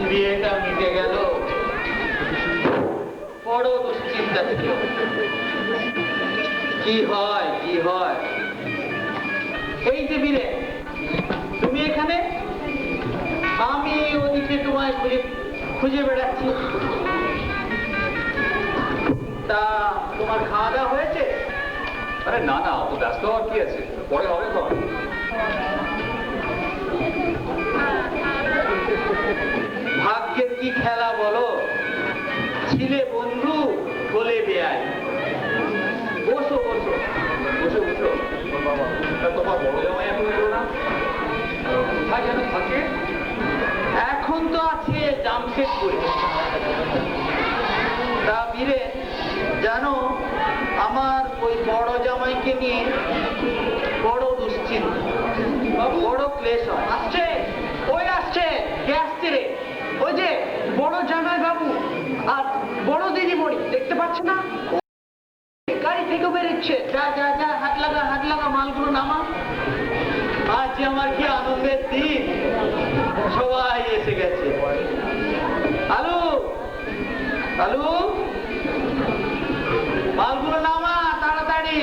বিয়েটা মিটে গেল, বড় দুশ্চিন্তা ছিল কি হয় কি হয়। এই যে বীরে, তুমি এখানে, আমি ওদিকে তোমায় খুঁজে বেড়াচ্ছি। তা তোমার খাওয়া দাওয়া হয়েছে? আরে না না, অত ব্যস্ত হওয়ার কি আছে, পরে হবে তো। ভাগ্যের কি খেলা বলো, ছিলে বন্ধু বলে বেয়াই। বসো বসো বসে বসো। তোমার বড় জামাই এখন এলো না, কোথায় যেন থাকে? এখন তো আছে জামশেদপুরে। তা বীরে জানো, আমার ওই বড় জামাইকে নিয়ে বড় দুশ্চিন্তা, বড় ক্লেশ হয়। আসছে, ওই আসছে, কে আসছে রে? ওই যে বড় জামাই বাবু আর বড় দিদিমণি, দেখতে পাচ্ছে না? গাড়ি থেকে বেরোচ্ছে। যা যা যা, হাত লাগা, মালগুলো নামা। আজ যে আমার কি আনন্দের দিন, সবাই এসে গেছে। আলু আলু, মালগুলো নামা তাড়াতাড়ি।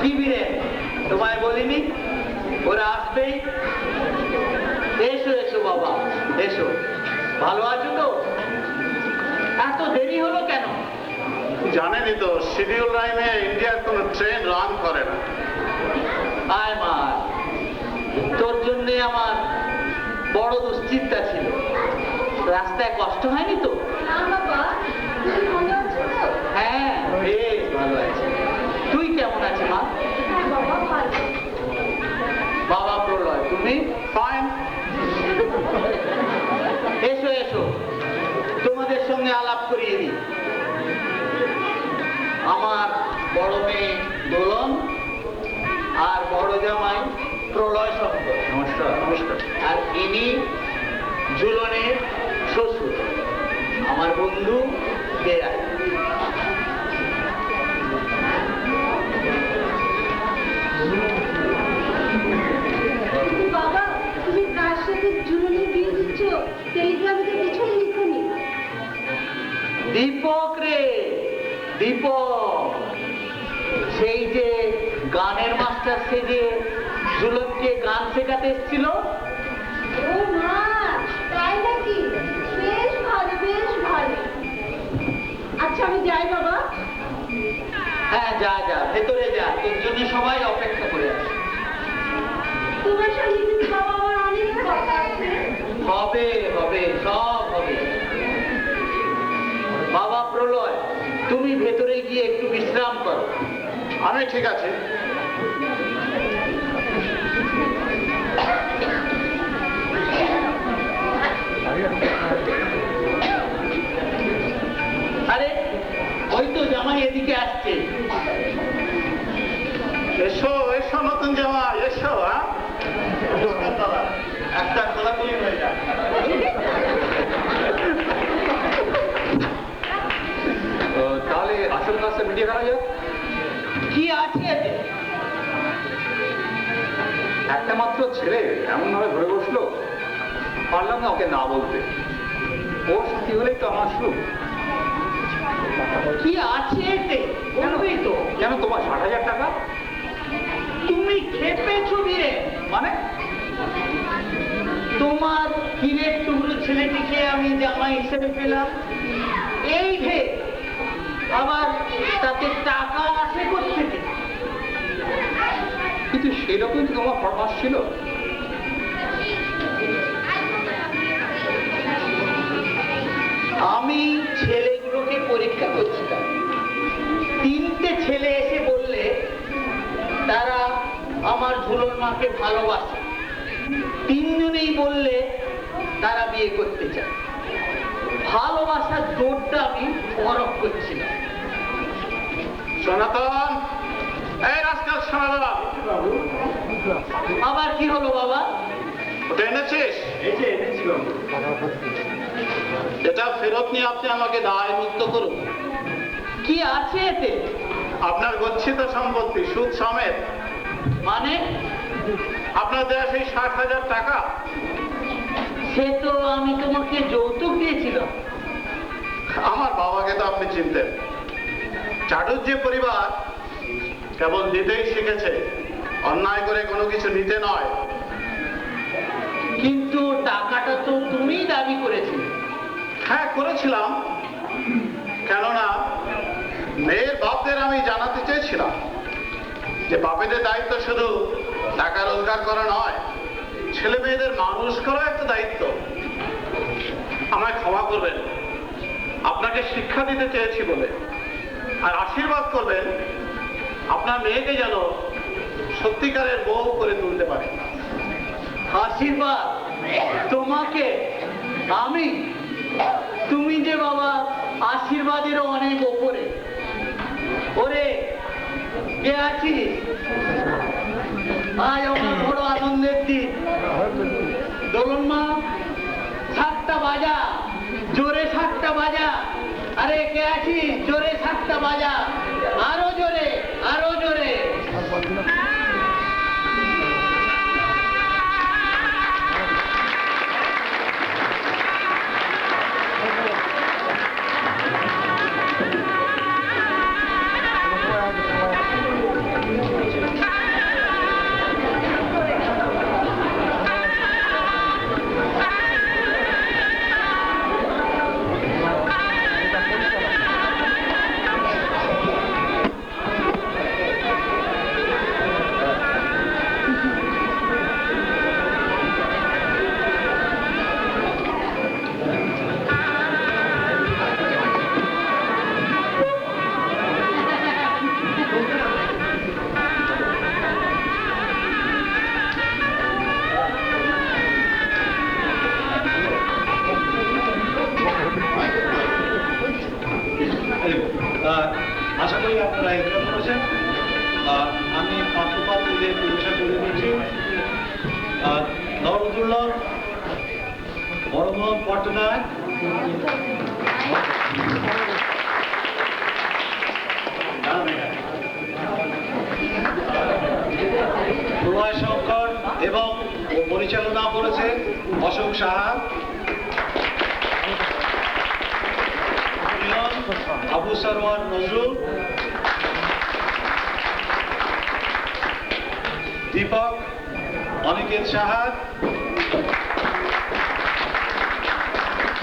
কি বিরে, তোমায় বলিনি ওরা আসবেই? এসো এসো বাবা, এসো। ভালো আছো তো? এত দেরি হলো কেন? জানেনই তো, শিডিউল লাইনে ইন্ডিয়ার কোনো ট্রেন রান করে না। আয় মা, তোর জন্যে আমার বড় দুশ্চিন্তা ছিল। রাস্তায় কষ্ট হয়নি তো? না বাবা, তুমি ভালো আছো তো? হ্যাঁ, বেশ ভালো আছি। তুই কেমন আছিস মা? হ্যাঁ বাবা, ভালো। বাবা প্রলয়, তুমি? ফাইন। এসো এসো, তোমাদের সঙ্গে আলাপ করিয়ে দিই। আমার বড় মেয়ে দোলন আর বড় জামাই প্রলয় শঙ্কর। নমস্কার। নমস্কার। আর ইনি ঝুলনের শ্বশুর, আমার বন্ধু বেড়াই। বাবা, তুমি কার সাথে ঝুলনের বিয়ে দিচ্ছ? টেলিগ্রামে তো কিছুই লিখোনি। দীপক রে, দীপক, সেই যে গানের মাস্টার সেজে ঝুলনকে গান শেখাতে এসেছিল। ও মা, তাই নাকি? বেশ ভালো, বেশ ভালো। আচ্ছা আমি যাই বাবা। হ্যাঁ যা যা, ভেতরে যা, তোর জন্য সবাই অপেক্ষা করে আছে। তোমার সঙ্গে কিন্তু বাবা আমার অনেক কথা আছে। হবে হবে, সব হবে। বাবা প্রলয়, তুমি ভেতরে গিয়ে একটু বিশ্রাম করো। আমি ঠিক আছে। আরে ওই তো জামাই এদিকে আসছে। এসো এসো নতুন জামাই, এসো। একটা খোলাখুলি হয়ে যায়। তাহলে আসল কাজটা মিটিয়ে ফেলা যাক। কি আছে এতে? একটা মাত্র ছেলে এমন ভাবে ধরে বসলো, পারলাম না ওকে না বলতে। ওর সাথী হলেই তো আমার সুখ। কি আছে এতে? বলবি তো। কেন, তোমার 60,000 টাকা? তুমি খেপেছো বীরে। মানে? তোমার হীরের টুকরো ছেলেটিকে আমি জামাই হিসেবে পেলাম, এই ভে আবার তাতে টাকা আসে কোত্থেকে? কিন্তু সেরকম কি তোমার ফরমাস ছিল? আমি ছেলেগুলোকে পরীক্ষা করছিলাম। 3টে ছেলে এসে বললে তারা আমার ঝুলন মাকে ভালোবাসে। 3 জনেই বললে তারা বিয়ে করতে চায়। ভালোবাসার জোরটা আমি পরখ করছিলাম। সনাতন, এই রাস্তার সনাতন, আবার কি হলো বাবা? ওটা এনেছিস? এটা ফেরত নিয়ে আপনি আমাকে দায় মুক্ত করুন। কি আছে এতে? আপনার গচ্ছিত সম্পত্তি সুদ সমেত। মানে? আপনার দেয়া সেই 60,000 টাকা। সে তো আমি তোমাকে যৌতুক দিয়েছিলাম। আমার বাবাকে তো আপনি চিনতেন। চাটুর্যে পরিবার কেবল দিতেই শিখেছে, অন্যায় করে কোনো কিছু নিতে নয়। কিন্তু টাকাটা তো তুমিই দাবি করেছিলে। হ্যাঁ করেছিলাম, কেননা মেয়ের বাপদের আমি জানাতে চেয়েছিলাম যে বাপেদের দায়িত্ব শুধু টাকা রোজগার করা নয়, ছেলে মেয়েদের মানুষ করা একটা দায়িত্ব। আমায় ক্ষমা করবেন, আপনাকে শিক্ষা দিতে চেয়েছি বলে, আর আশীর্বাদ করবেন আপনার মেয়েকে যেন সত্যিকারের বউ করে তুলতে পারে। আশীর্বাদ তোমাকে? আমি? তুমি যে বাবা আশীর্বাদেরও অনেক ওপরে। ওরে কে আছিস? আজ আমার বড় আনন্দের দিন। দোলন মা, সাতটা বাজা, জোরে সাতটা বাজা। আরে কে আছিস? জোরে সাতটা বাজা, আরো জোরে, আরো জোরে। আশা করি আপনারা এনজয় করেছেন। আমি পাত্রপাত্রীদের পরিচয় করে দিচ্ছি। নরদুল্লাহ, বড়মোহন পট্টনায়ক, প্রণয় শঙ্কর এবং পরিচালনা করেছে অশোক সাহা, আবু সারওয়ার নজরুল, দীপক অনিকেত সাহা,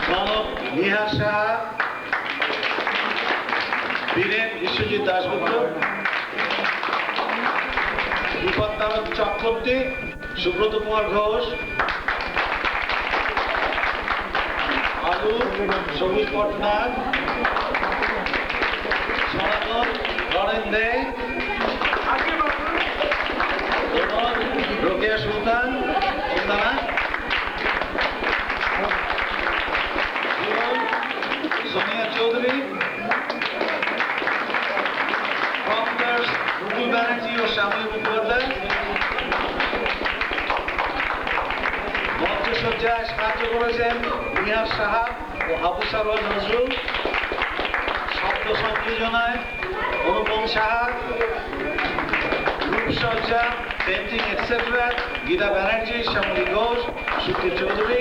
কনক নিহার সাহা, বীরেন বিশ্বজিৎ দাশগুপ্ত, দীপক চক্রবর্তী, সুব্রত কুমার ঘোষ, আলু সবুজ পটনায়ক, সনাতন রণেন দে, রোকেয়া সুলতান, সোনিয়া চৌধুরী, প্রক্টর রুবুল ব্যানার্জি ও শ্যামলী মুখোপাধ্যায়। মঞ্চসজ্জায় সাহায্য করেছেন নিহার সাহা ও আবু সারওয়ার নজরুল। শব্দ সংযোজনায় অনুপম সাহা, রূপসজ্জা, পেন্টিং এটসেট্রা গীতা ব্যানার্জি, শ্যামলী ঘোষ, সুখী চৌধুরী।